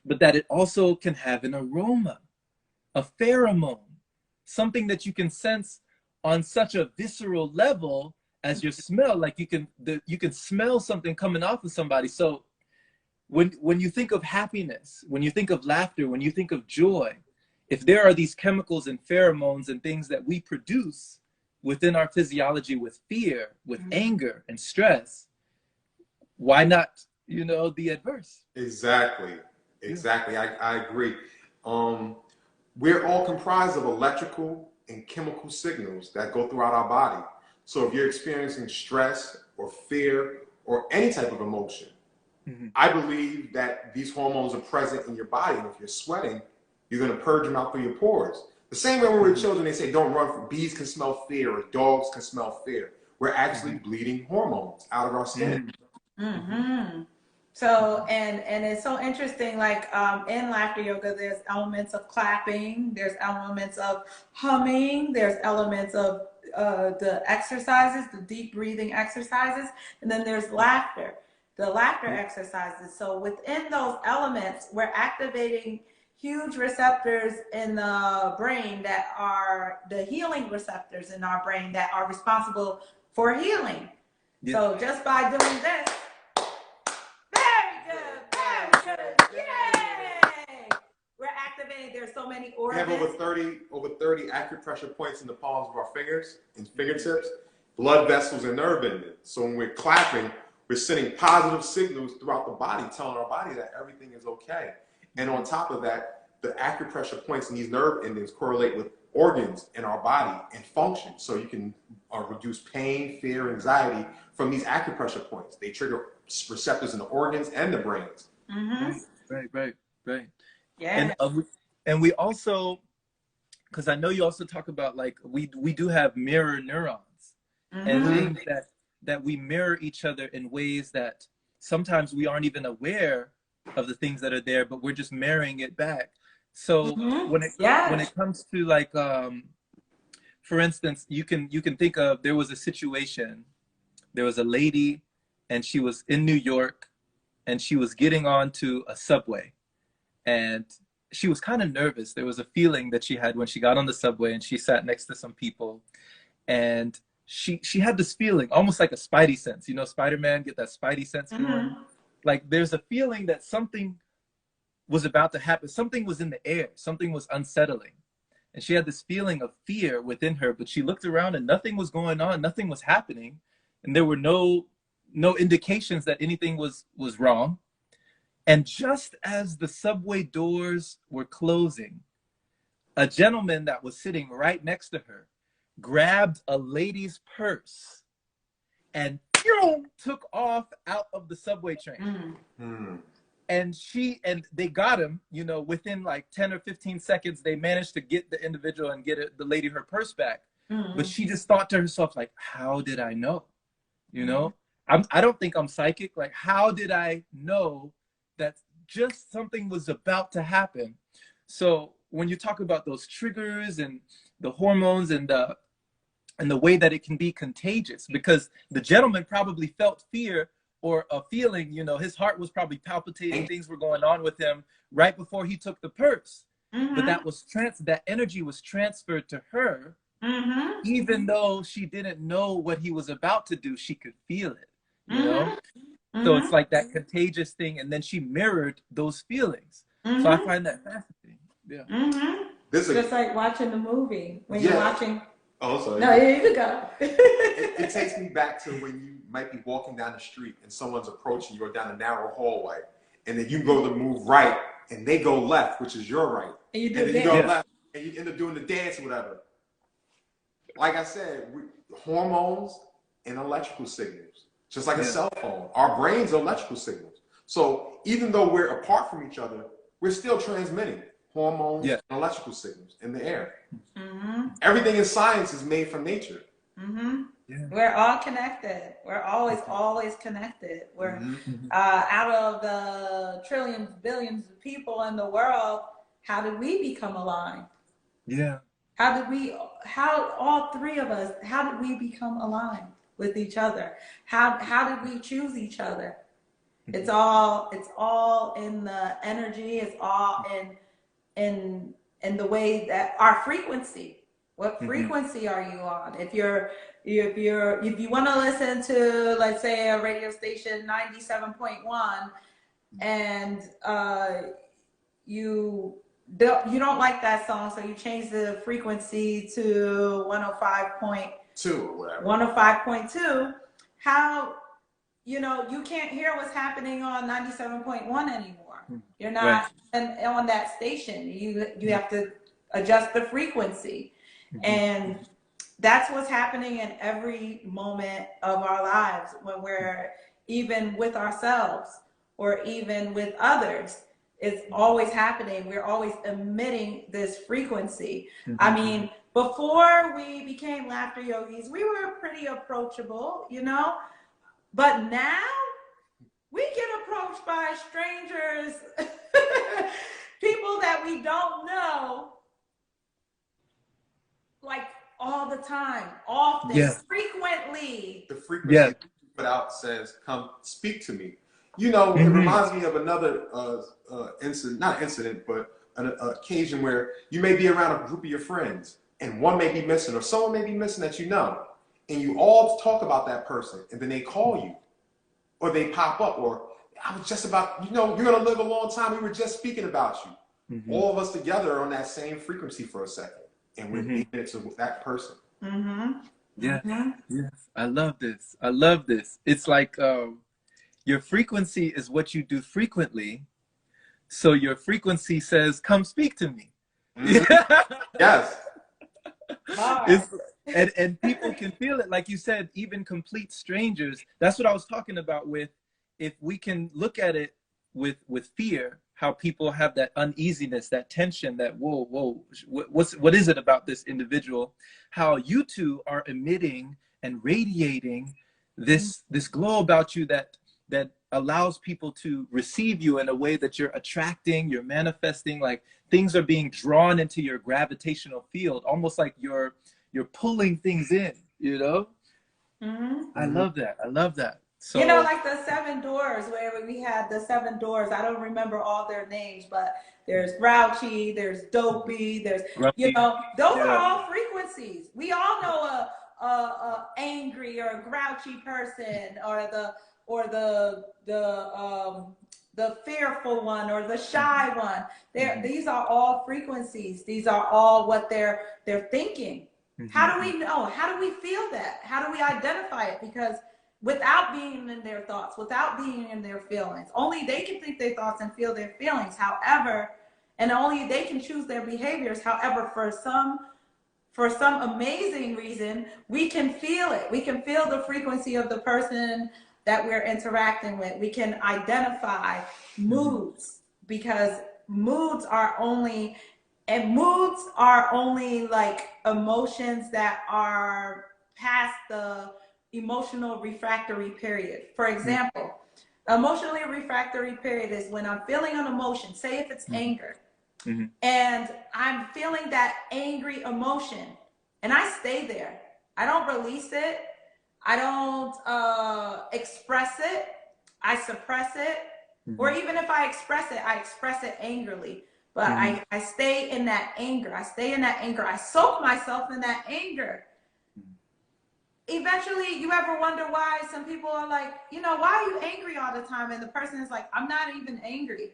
but that it also can have an aroma, a pheromone, something that you can sense on such a visceral level as your smell. Like you can smell something coming off of somebody. So when you think of happiness, when you think of laughter, when you think of joy, if there are these chemicals and pheromones and things that we produce within our physiology with fear, with anger and stress, why not, the adverse? Exactly. I agree. We're all comprised of electrical and chemical signals that go throughout our body. So if you're experiencing stress or fear or any type of emotion, I believe that these hormones are present in your body. And if you're sweating, you're going to purge them out through your pores. The same way when we're children, they say don't run from bees can smell fear or dogs can smell fear. We're actually bleeding hormones out of our skin. Mm-hmm. So, and it's so interesting, like in laughter yoga, there's elements of clapping, there's elements of humming, there's elements of the exercises, the deep breathing exercises, and then there's laughter, the laughter exercises. So within those elements, we're activating huge receptors in the brain that are the healing receptors in our brain that are responsible for healing. Yeah. So just by doing this, very good, yay! We're activating, there's so many organs. We have over 30 acupressure points in the palms of our fingers and fingertips, blood vessels and nerve endings. So when we're clapping, we're sending positive signals throughout the body, telling our body that everything is okay. And on top of that, the acupressure points and these nerve endings correlate with organs in our body and function. So you can reduce pain, fear, anxiety from these acupressure points. They trigger receptors in the organs and the brains. Right. Yeah. And we also, because I know you also talk about, like, we do have mirror neurons and things that we mirror each other in ways that sometimes we aren't even aware of the things that are there, but we're just mirroring it back. So when it comes to, like, for instance, you can think of, there was a situation, there was a lady and she was in New York and she was getting onto a subway and she was kind of nervous. There was a feeling that she had when she got on the subway and she sat next to some people, and she had this feeling almost like a spidey sense. You know, Spider-Man, get that spidey sense feeling. Like there's a feeling that something was about to happen. Something was in the air. Something was unsettling. And she had this feeling of fear within her, but she looked around and nothing was going on. Nothing was happening. And there were no indications that anything was wrong. And just as the subway doors were closing, a gentleman that was sitting right next to her grabbed a lady's purse and took off out of the subway train. And they got him, you know, within like 10 or 15 seconds, they managed to get the individual and get the lady her purse back. But she just thought to herself, like, how did I know? You know, I don't think I'm psychic. Like, how did I know that just something was about to happen? So when you talk about those triggers and the hormones and the way that it can be contagious, because the gentleman probably felt fear or a feeling, you know, his heart was probably palpitating, things were going on with him right before he took the purse. But that energy was transferred to her, even though she didn't know what he was about to do, she could feel it, you know? So it's like that contagious thing, and then she mirrored those feelings. So I find that fascinating. Yeah. This is just like watching the movie when you're watching. Oh, sorry. No, here you go. it takes me back to when you might be walking down the street and someone's approaching you or down a narrow hallway, and then you go to move right and they go left, which is your right. And you go left and you end up doing the dance or whatever. Like I said, hormones and electrical signals, just like a cell phone. Our brains are electrical signals. So even though we're apart from each other, we're still transmitting hormones and electrical signals in the air. Everything in science is made from nature. We're all connected. We're always connected. We're out of the trillions, billions of people in the world. How did we become aligned? How all three of us, how did we become aligned with each other? How did we choose each other? It's all in the energy. It's all in the way that our frequency. What frequency are you on? If you want to listen to, let's say, a radio station 97.1, and you don't like that song, so you change the frequency to 105.2 or whatever. 105.2. How, you can't hear what's happening on 97.1 anymore. You're not on that station. You have to adjust the frequency. And that's what's happening in every moment of our lives when we're even with ourselves or even with others. is always happening. We're always emitting this frequency. I mean, before we became laughter yogis, we were pretty approachable, you know, but now we get approached by strangers, people that we don't know, like all the time, often, frequently. The frequency you put out says, come speak to me. You know, it reminds me of another incident, not incident, but an occasion where you may be around a group of your friends and one may be missing or someone may be missing that you know, and you all talk about that person and then they call you or they pop up, or I was just about, you know, you're going to live a long time. We were just speaking about you. All of us together are on that same frequency for a second, and we're being it to that person. Yes. I love this. I love this. It's like your frequency is what you do frequently. So your frequency says, come speak to me. Yes. And people can feel it. Like you said, even complete strangers. That's what I was talking about with, if we can look at it with fear, how people have that uneasiness, that tension, that whoa, what is it about this individual? How you two are emitting and radiating this glow about you that allows people to receive you in a way that you're attracting, you're manifesting, like things are being drawn into your gravitational field, almost like you're pulling things in, you know? I love that. I love that. So, you know, like the 7 doors, where we had the 7 doors. I don't remember all their names, but there's grouchy, there's dopey, there's, you know, those are all frequencies. We all know a angry or a grouchy person, or the fearful one, or the shy one. These are all frequencies. These are all what they're thinking. How do we know? How do we feel that? How do we identify it? Because without being in their thoughts, without being in their feelings, only they can think their thoughts and feel their feelings. However, and only they can choose their behaviors. However, for some amazing reason, we can feel it. We can feel the frequency of the person that we're interacting with. We can identify moods, because moods are only like emotions that are past the emotional refractory period. For example, emotionally refractory period is when I'm feeling an emotion, say if it's anger, and I'm feeling that angry emotion, and I stay there. I don't release it. I don't express it. I suppress it. Or even if I express it angrily. But I stay in that anger. I stay in that anger. I soak myself in that anger. Eventually, you ever wonder why some people are like, you know, why are you angry all the time? And the person is like, I'm not even angry.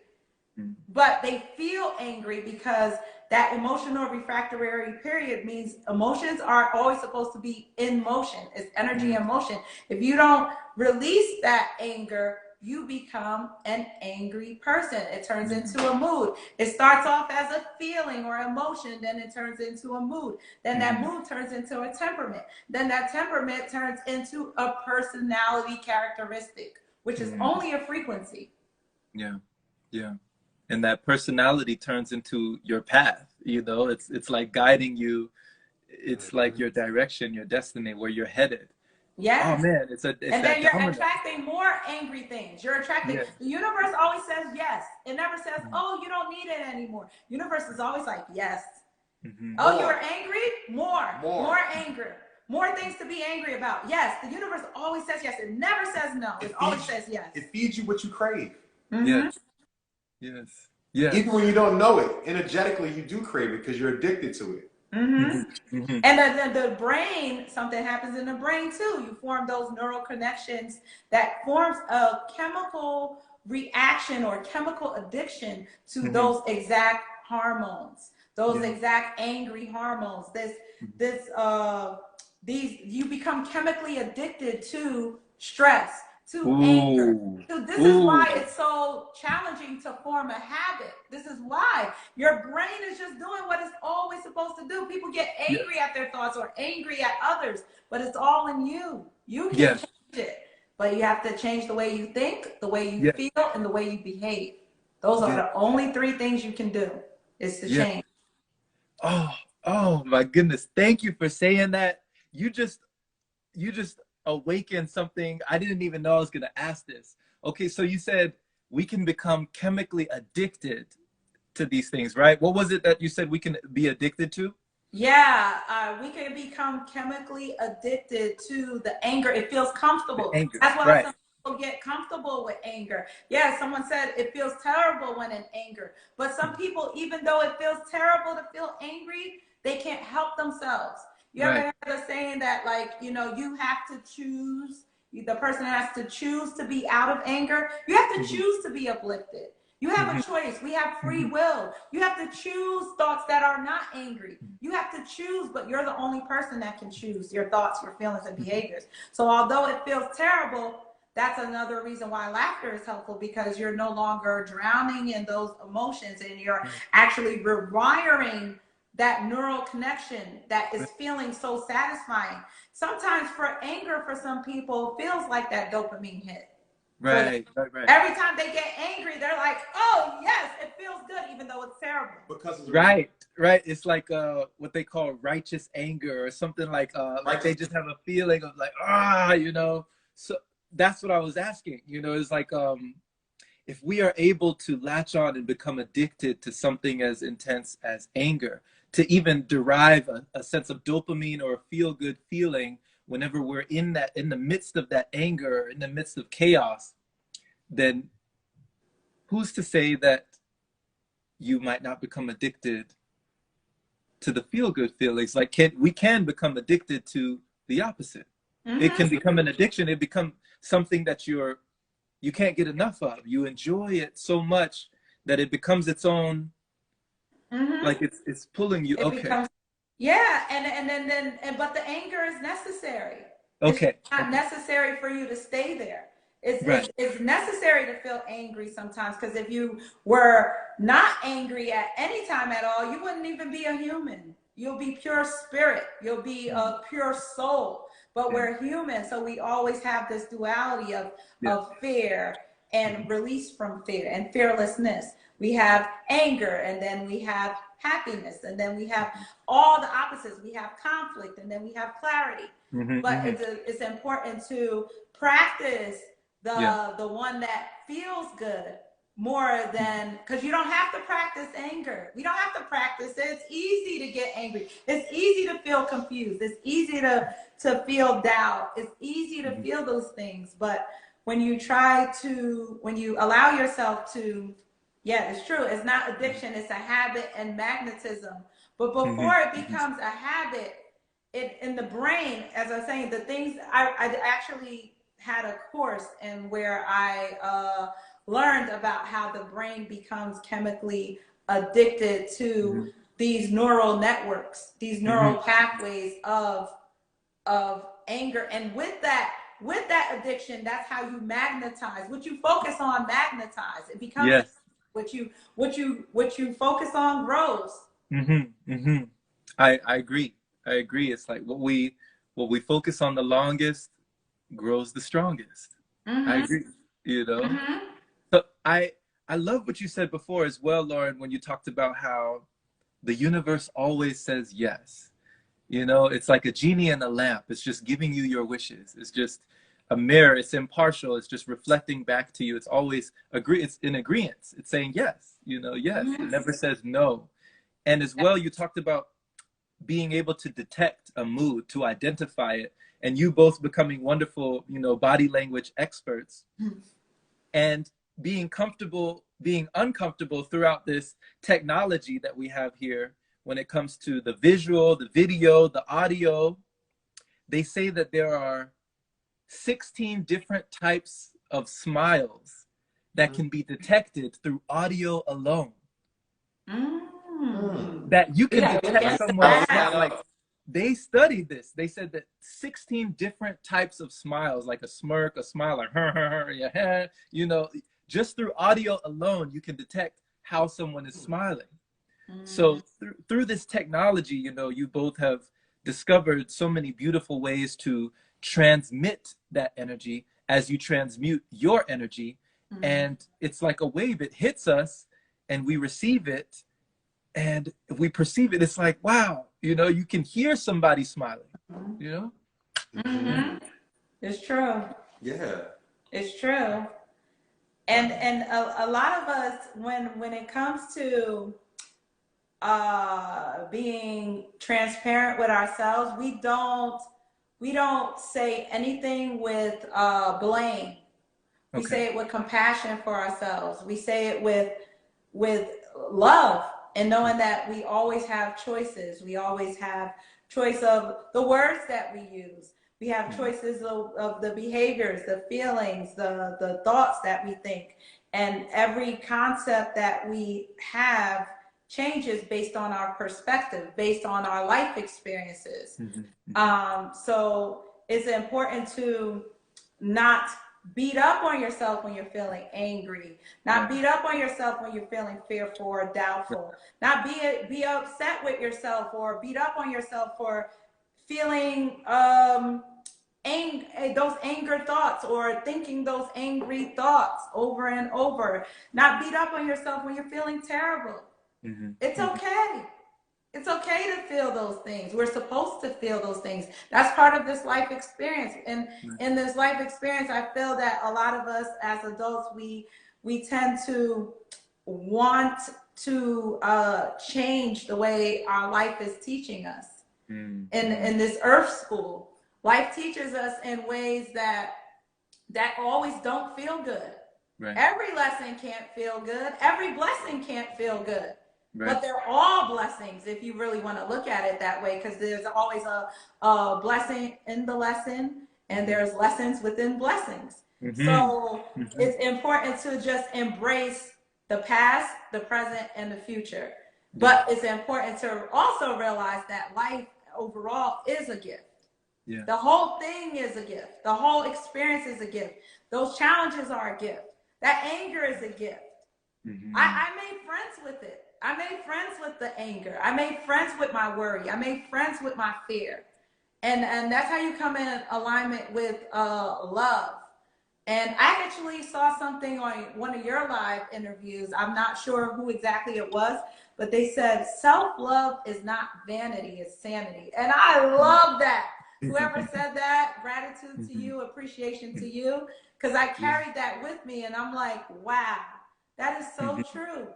But they feel angry because that emotional refractory period means emotions are always supposed to be in motion. It's energy in motion. If you don't release that anger, you become an angry person. It turns into a mood. It starts off as a feeling or emotion, then it turns into a mood. Then that mood turns into a temperament. Then that temperament turns into a personality characteristic, which is only a frequency. Yeah. And that personality turns into your path. You know, it's like guiding you. It's like your direction, your destiny, where you're headed. Yes. Oh man, and then you're attracting more angry things. You're attracting. The universe always says yes. It never says, "Oh, you don't need it anymore." Universe is always like, "Yes." Oh, you're angry? More anger. More things to be angry about. Yes, the universe always says yes. It never says no. It always says yes. It feeds you what you crave. Yes. Even when you don't know it, energetically you do crave it because you're addicted to it. And then the brain, something happens in the brain too. You form those neural connections that forms a chemical reaction or chemical addiction to those exact hormones, those exact angry hormones. You become chemically addicted to stress, to anger. So this is why it's so challenging to form a habit. This is why your brain is just doing what it's always supposed to do. People get angry at their thoughts or angry at others, but it's all in you. You can change it, but you have to change the way you think, the way you feel, and the way you behave. Those are the only three things you can do is to change. Oh my goodness. Thank you for saying that. You just awakened something. I didn't even know I was going to ask this. Okay, so you said we can become chemically addicted to these things, right? What was it that you said we can be addicted to? Yeah, we can become chemically addicted to the anger. It feels comfortable. Anger, That's why right. some people get comfortable with anger. Yeah, someone said it feels terrible when in anger. But some people, even though it feels terrible to feel angry, they can't help themselves. You ever heard the saying that, like, you know, you have to choose, the person has to choose to be out of anger. You have to choose to be uplifted. You have a choice. We have free will. You have to choose thoughts that are not angry. You have to choose, but you're the only person that can choose your thoughts, your feelings, and behaviors. So although it feels terrible, that's another reason why laughter is helpful, because you're no longer drowning in those emotions and you're actually rewiring that neural connection that is feeling so satisfying. Sometimes for anger, for some people, feels like that dopamine hit. Right. Every time they get angry, they're like, oh, yes, it feels good, even though it's terrible. Because right. It's like what they call righteous anger, or something like they just have a feeling of like, you know. So that's what I was asking. You know, it's like if we are able to latch on and become addicted to something as intense as anger, to even derive a sense of dopamine or a feel-good feeling whenever we're in the midst of that anger, in the midst of chaos, then who's to say that you might not become addicted to the feel-good feelings? Like, we can become addicted to the opposite. It can become an addiction. It becomes something that you can't get enough of. You enjoy it so much that it becomes its own, like it's pulling you. Becomes, but the anger is necessary. Okay. It's not necessary for you to stay there. It's necessary to feel angry sometimes, because if you were not angry at any time at all, you wouldn't even be a human. You'll be pure spirit. You'll be a pure soul. But we're human, so we always have this duality of fear and release from fear and fearlessness. We have anger, and then we have happiness, and then we have all the opposites. We have conflict, and then we have clarity. But it's important to practice the one that feels good more than, because you don't have to practice anger. We don't have to practice it. It's easy to get angry. It's easy to feel confused. It's easy to feel doubt. It's easy to feel those things. But when you allow yourself to, it's true. It's not addiction. It's a habit and magnetism. But before it becomes a habit, in the brain, as I was saying, the things I actually had a course and where I learned about how the brain becomes chemically addicted to these neural networks, these neural pathways of anger. And with that addiction, that's how you magnetize. What you focus on magnetize. It becomes what you focus on grows. I agree. It's like what we focus on the longest grows the strongest. I agree. You know. So I love what you said before as well, Lauren, when you talked about how the universe always says yes. You know, it's like a genie in a lamp. It's just giving you your wishes. It's just a mirror. It's impartial. It's just reflecting back to you. It's always it's in agreement. It's saying yes, you know, yes. It never says no. And as well, you talked about being able to detect a mood, to identify it, and you both becoming wonderful, you know, body language experts. And being uncomfortable throughout this technology that we have here when it comes to the visual, the video, the audio. They say that there are 16 different types of smiles that can be detected through audio alone. That you can detect someone like they studied this. They said that 16 different types of smiles, like a smirk, a smile, like you know, just through audio alone, you can detect how someone is smiling. So through this technology, you know, you both have discovered so many beautiful ways to transmit that energy as you transmute your energy. And it's like a wave. It hits us and we receive it. And if we perceive it, it's like, wow, you know, you can hear somebody smiling, you know? It's true. Yeah. It's true. And a lot of us, when it comes to being transparent with ourselves, we don't say anything with blame. We say it with compassion for ourselves. We say it with love, and knowing that we always have choices. We always have choice of the words that we use. We have choices of the behaviors, the feelings, the thoughts that we think. And every concept that we have changes based on our perspective, based on our life experiences. So it's important to not beat up on yourself when you're feeling angry, not beat up on yourself when you're feeling fearful or doubtful, not be upset with yourself or beat up on yourself for feeling those anger thoughts or thinking those angry thoughts over and over. Not beat up on yourself when you're feeling terrible. It's okay. It's okay to feel those things. We're supposed to feel those things. That's part of this life experience. And in this life experience, I feel that a lot of us as adults, we tend to want to change the way our life is teaching us. In this earth school, life teaches us in ways that always don't feel good. Every lesson can't feel good. Every blessing can't feel good. But they're all blessings if you really want to look at it that way, because there's always a blessing in the lesson, and there's lessons within blessings. So it's important to just embrace the past, the present, and the future. But it's important to also realize that life overall is a gift. The whole thing is a gift. The whole experience is a gift. Those challenges are a gift. That anger is a gift. I made friends with it. I made friends with the anger. I made friends with my worry. I made friends with my fear. And that's how you come in alignment with love. And I actually saw something on one of your live interviews. I'm not sure who exactly it was, but they said self-love is not vanity, it's sanity. And I love that. Whoever said that, gratitude to you, appreciation to you, because I carried that with me, and I'm like, wow, that is so true.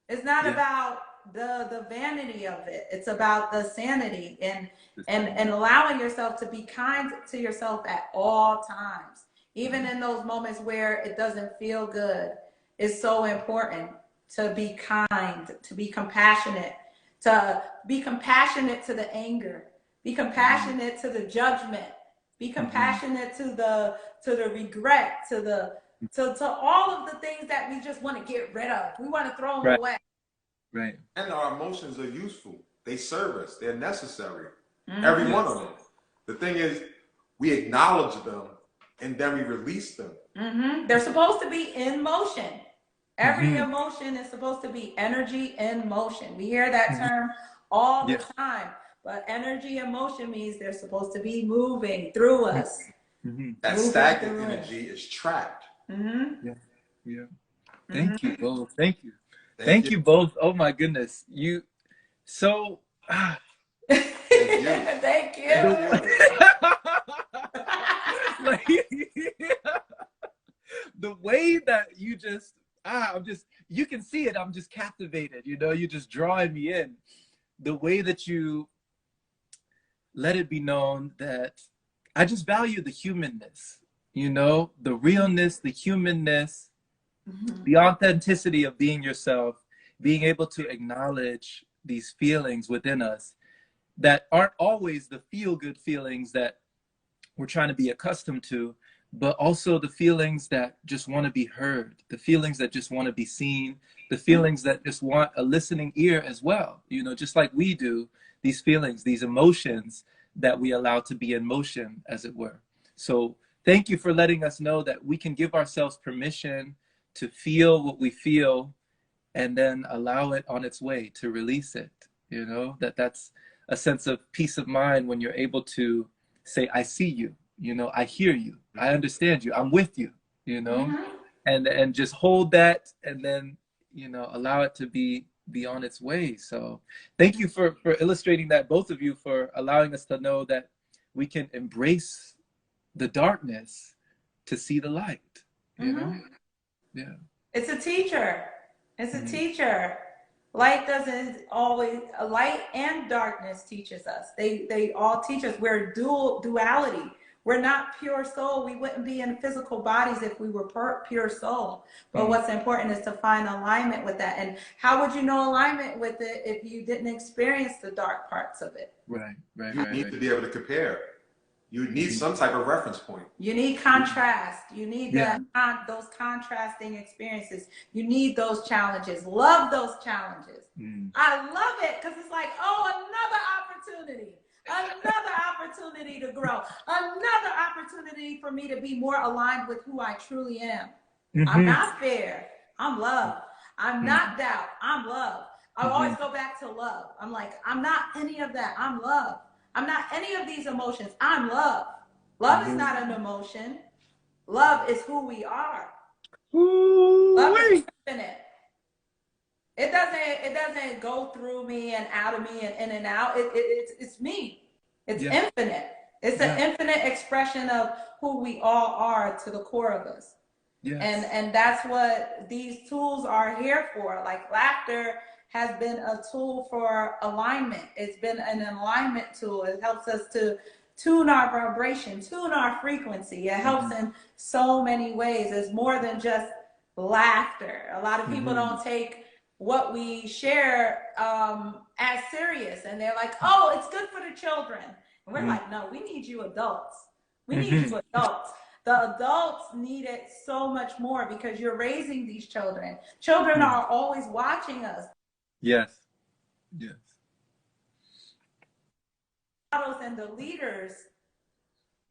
It's not about the vanity of it. It's about the sanity and allowing yourself to be kind to yourself at all times. Even in those moments where it doesn't feel good, it's so important to be kind, to be compassionate to the anger, be compassionate to the judgment, be compassionate to the regret, to all of the things that we just want to get rid of. We want to throw them away. And our emotions are useful. They serve us. They're necessary. Every one of them. The thing is, we acknowledge them and then we release them. They're supposed to be in motion. Every emotion is supposed to be energy in motion. We hear that term all the time. But energy and motion means they're supposed to be moving through us. That stagnant energy is trapped. Thank you both. Thank you both. Oh my goodness. You so Thank you. Like, the way that you just you can see it. I'm just captivated. You know, you're just drawing me in. The way that you let it be known that I just value the humanness, you know, the realness, the humanness, the authenticity of being yourself, being able to acknowledge these feelings within us that aren't always the feel-good feelings that we're trying to be accustomed to, but also the feelings that just want to be heard, the feelings that just want to be seen, the feelings that just want a listening ear as well, you know, just like we do, these feelings, these emotions that we allow to be in motion, as it were. So thank you for letting us know that we can give ourselves permission to feel what we feel and then allow it on its way to release it. You know, that's a sense of peace of mind when you're able to say, I see you, you know, I hear you, I understand you, I'm with you, you know? and just hold that, and then, you know, allow it to be on its way. So thank you for illustrating that, both of you, for allowing us to know that we can embrace the darkness to see the light, you know? Yeah. It's a teacher. It's a teacher. Light doesn't always, light and darkness teaches us. They all teach us. We're duality. We're not pure soul. We wouldn't be in physical bodies if we were pure soul. But what's important is to find alignment with that. And how would you know alignment with it if you didn't experience the dark parts of it? Right. You need to be able to compare. You need some type of reference point. You need contrast. You need those contrasting experiences. You need those challenges. Love those challenges. I love it because it's like, oh, another opportunity. Another opportunity to grow. Another opportunity for me to be more aligned with who I truly am. I'm not fear. I'm love. I'm not doubt. I'm love. I always go back to love. I'm like, I'm not any of that. I'm love. I'm not any of these emotions. I'm love. Love is not an emotion. Love is who we are. Love is infinite. It doesn't go through me and out of me and in and out. It's me. It's infinite. It's an infinite expression of who we all are to the core of us. Yes. And that's what these tools are here for. Like laughter has been a tool for alignment. It's been an alignment tool. It helps us to tune our vibration, tune our frequency. It helps in so many ways. It's more than just laughter. A lot of people don't take what we share as serious, and they're like, oh, it's good for the children. And we're like, no, we need you adults. We need you adults. The adults need it so much more because you're raising these children. Children are always watching us. Yes. And the leaders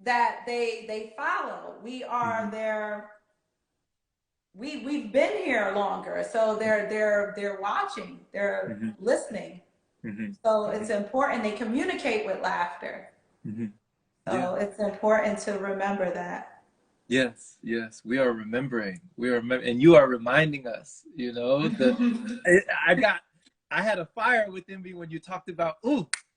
that they follow, we are their. We've been here longer, so they're watching, they're listening. So it's important. They communicate with laughter. So it's important to remember that. Yes, we are remembering. And you are reminding us. You know, I had a fire within me when you talked about,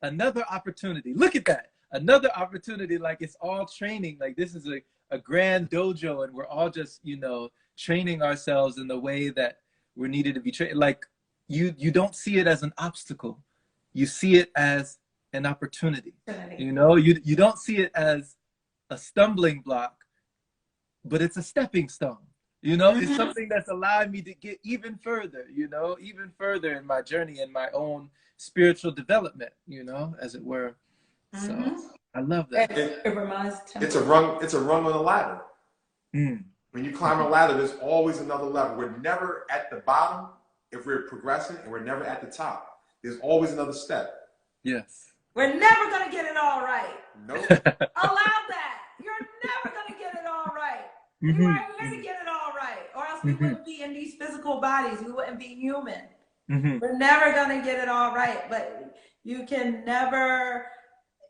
another opportunity. Look at that, another opportunity. Like it's all training. Like this is a grand dojo, and we're all just, you know, training ourselves in the way that we're needed to be trained. Like you don't see it as an obstacle, you see it as an opportunity. You know, you don't see it as a stumbling block, but it's a stepping stone. You know, it's something that's allowed me to get even further, you know, even further in my journey, in my own spiritual development, you know, as it were. So I love that. It reminds me. It's a rung on a ladder. When you climb a ladder, there's always another level. We're never at the bottom if we're progressing, and we're never at the top. There's always another step. Yes. We're never going to get it all right. Nope. Allow that. You're never going to get it all right. You are here to get it all right, or else we wouldn't be in these physical bodies. We wouldn't be human. We're never going to get it all right, but you can never,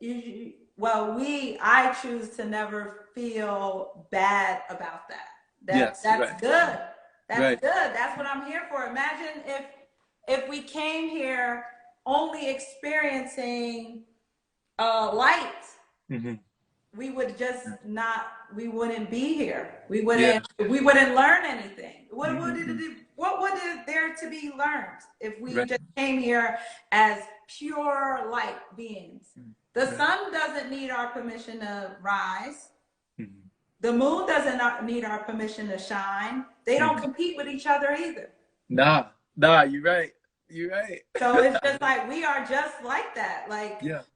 I choose to never feel bad about that. That's good. That's good. That's what I'm here for. Imagine if we came here only experiencing light, we would just not. We wouldn't be here. We wouldn't learn anything. What would there to be learned if we just came here as pure light beings? The sun doesn't need our permission to rise. The moon doesn't need our permission to shine. They don't compete with each other either. Nah, you're right. So it's just like we are just like that.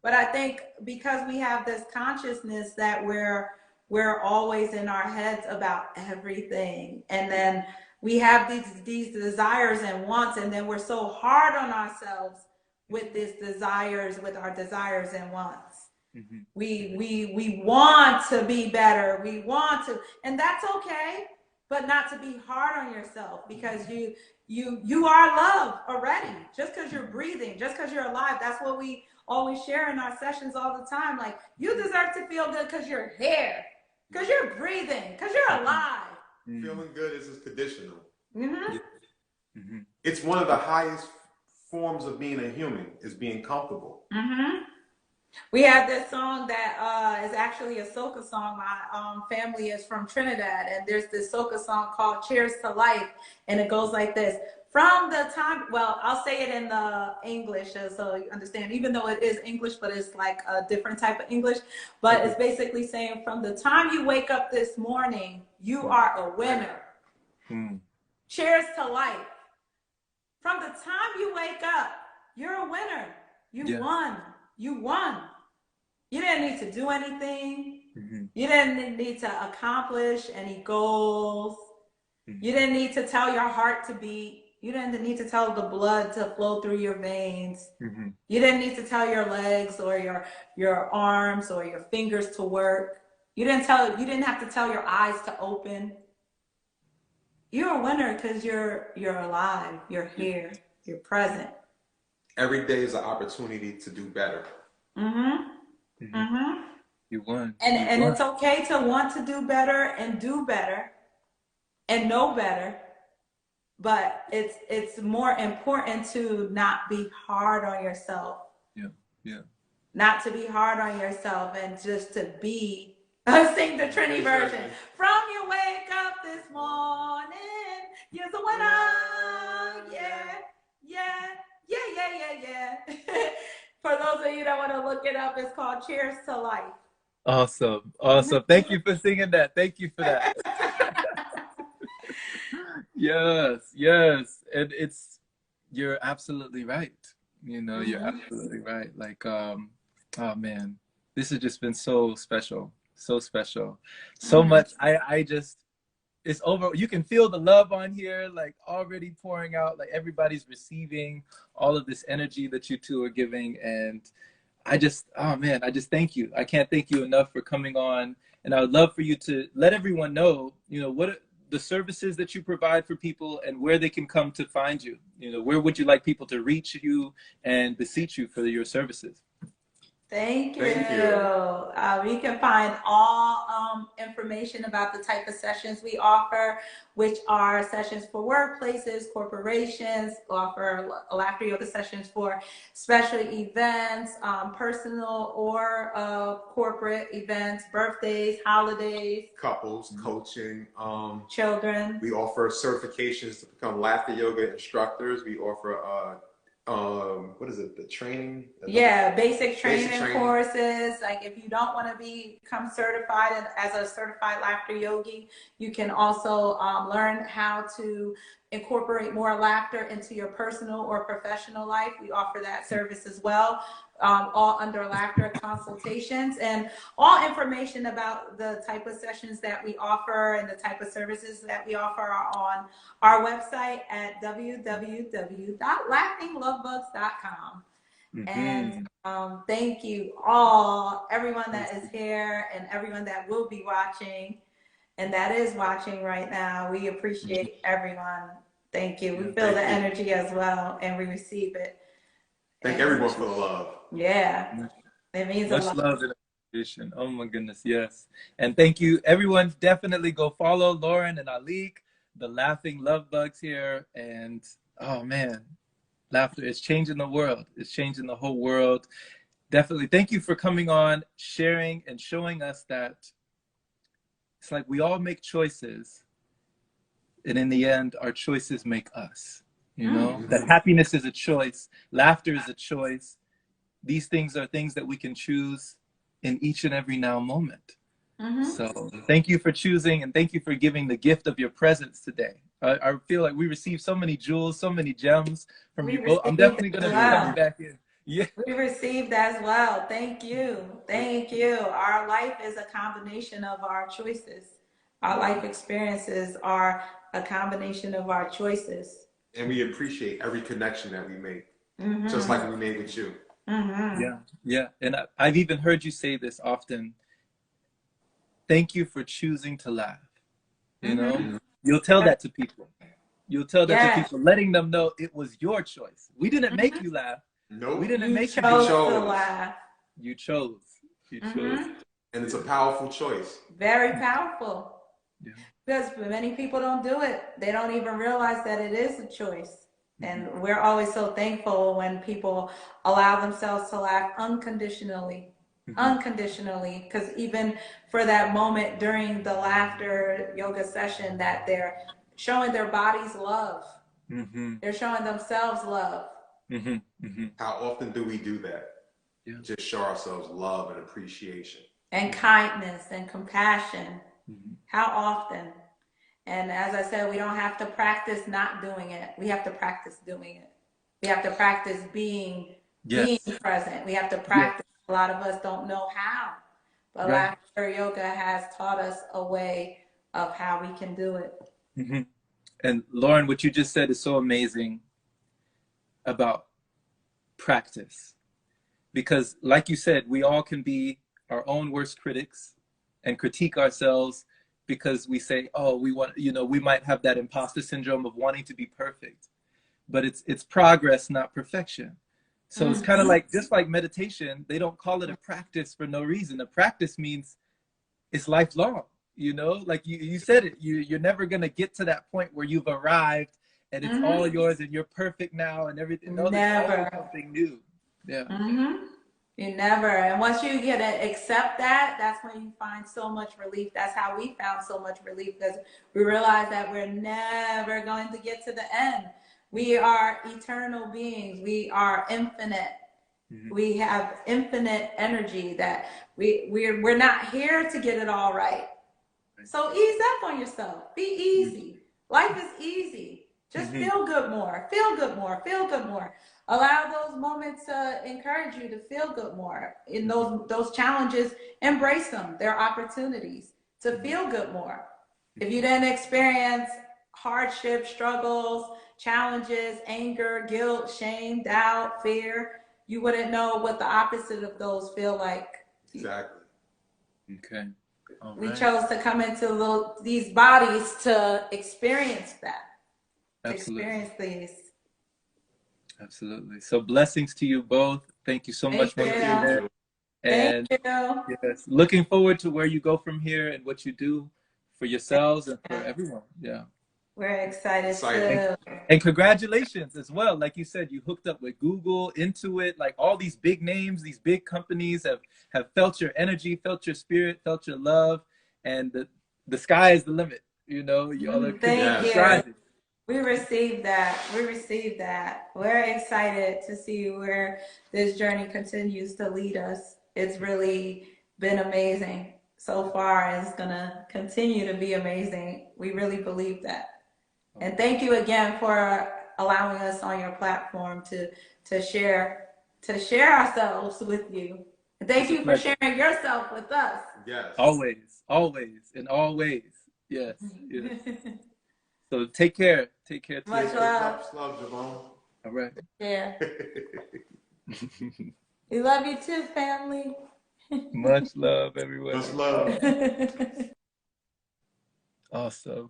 But I think because we have this consciousness that we're always in our heads about everything, and then we have these desires and wants, and then we're so hard on ourselves with our desires and wants. We want to be better. We want to, and that's okay, but not to be hard on yourself, because you are love already. Just because you're breathing, just because you're alive. That's what we always share in our sessions all the time. Like, you deserve to feel good because you're here, because you're breathing, because you're alive. Feeling good is conditional. Mm-hmm. Yeah. It's one of the highest forms of being a human, is being comfortable. Mm-hmm. We have this song that is actually a soca song. My family is from Trinidad, and there's this soca song called Cheers to Life, and it goes like this. From the time, well, I'll say it in the English so you understand, even though it is English, but it's like a different type of English. But it's basically saying, from the time you wake up this morning, you are a winner. Cheers to life. From the time you wake up, you're a winner. You won. You won. You didn't need to do anything. You didn't need to accomplish any goals. You didn't need to tell your heart to beat. You didn't need to tell the blood to flow through your veins. You didn't need to tell your legs or your arms or your fingers to work. You didn't have to tell your eyes to open. You're a winner because you're alive. You're here. You're present. Every day is an opportunity to do better. You won. And it's okay to want to do better and know better. But it's more important to not be hard on yourself. Not to be hard on yourself and just to be. I sing the Trini version. From you wake up this morning, you're the winner. Yeah. For those of you that want to look it up, it's called Cheers to Life. Awesome. Thank you for singing that. Thank you for that. Yes. And you're absolutely right. You're absolutely right. Like, oh man, this has just been so special. So special. So much. It's over. You can feel the love on here, like already pouring out, like everybody's receiving all of this energy that you two are giving. And I just thank you. I can't thank you enough for coming on. And I would love for you to let everyone know, what the services that you provide for people and where they can come to find you. Where would you like people to reach you and beseech you for your services? Thank you. We can find all information about the type of sessions we offer, which are sessions for workplaces, corporations. We offer laughter yoga sessions for special events, personal or corporate events, birthdays, holidays. Couples, coaching. Children. We offer certifications to become laughter yoga instructors. We offer what is it, the training? Basic training courses. Like if you don't want to become certified as a certified laughter yogi, you can also learn how to incorporate more laughter into your personal or professional life. We offer that service as well, all under laughter consultations. And all information about the type of sessions that we offer and the type of services that we offer are on our website at www.laughinglovebugs.com. And thank you all, everyone that is here and everyone that will be watching and that is watching right now. We appreciate everyone. Thank you. We feel the energy as well and we receive it. Thank everyone for the love. Yeah, it means a lot. Much love and appreciation. Oh my goodness, yes. And thank you, everyone. Definitely go follow Lauren and Alik, the Laughing Love Bugs here. And oh man, laughter is changing the world. It's changing the whole world. Definitely. Thank you for coming on, sharing and showing us that it's like we all make choices, and in the end, our choices make us. That happiness is a choice. Laughter is a choice. These things are things that we can choose in each and every now moment. So thank you for choosing, and thank you for giving the gift of your presence today. I feel like we received so many jewels, so many gems from you both. I'm definitely going to be coming back in. Yeah. We received as well. Thank you. Thank you. Our life is a combination of our choices. Our life experiences are a combination of our choices. And we appreciate every connection that we make, just like we made with you. Yeah. And I've even heard you say this often. Thank you for choosing to laugh. You'll tell that to people. You'll tell that to people, letting them know it was your choice. We didn't make you laugh. No, we didn't make you chose to laugh. You chose. You chose. And it's a powerful choice. Very powerful. Yeah. Because many people don't do it. They don't even realize that it is a choice. And we're always so thankful when people allow themselves to laugh unconditionally. Unconditionally. Because even for that moment during the laughter yoga session, that they're showing their bodies love. They're showing themselves love. How often do we do that? Yeah. Just show ourselves love and appreciation. And kindness and compassion. How often? And as I said, we don't have to practice not doing it. We have to practice doing it. We have to practice being present. We have to practice. A lot of us don't know how. But laughter yoga has taught us a way of how we can do it. And Lauren, what you just said is so amazing about practice. Because like you said, we all can be our own worst critics and critique ourselves because we say, oh, we want, you know, we might have that imposter syndrome of wanting to be perfect, but it's progress, not perfection. So it's kind of like, just like meditation, they don't call it a practice for no reason. A practice means it's lifelong, you know, like you said it, you're never going to get to that point where you've arrived and it's all yours and you're perfect now and everything. No, never. There's something new. Yeah. You never. And once you get to accept that, that's when you find so much relief. That's how we found so much relief, because we realized that we're never going to get to the end. We are eternal beings. We are infinite. We have infinite energy, that we're not here to get it all right. So ease up on yourself. Be easy. Life is easy. Just feel good more. Feel good more. Feel good more. Allow those moments to encourage you to feel good more. In those challenges, embrace them. They're opportunities to feel good more. If you didn't experience hardship, struggles, challenges, anger, guilt, shame, doubt, fear, you wouldn't know what the opposite of those feel like. Exactly. Okay. All we right. chose to come into these bodies to experience that. Absolutely. To experience these. Absolutely. So blessings to you both. Thank you so much for being there. And thank you. Yes, looking forward to where you go from here and what you do for yourselves and for everyone. Yeah. We're excited too. And congratulations as well. Like you said, you hooked up with Google, Intuit, like all these big names, these big companies have felt your energy, felt your spirit, felt your love, and the sky is the limit. You know, y'all are Thank you. We received that. We received that. We're excited to see where this journey continues to lead us. It's really been amazing so far, and it's gonna continue to be amazing. We really believe that. And thank you again for allowing us on your platform to share ourselves with you. And thank you for sharing yourself with us. Yes. Always, always, in all ways. Yes. Yes. So take care. Take care. Much love. Love, Javon. All right. Yeah. We love you too, family. Much love, everyone. Much love. Awesome.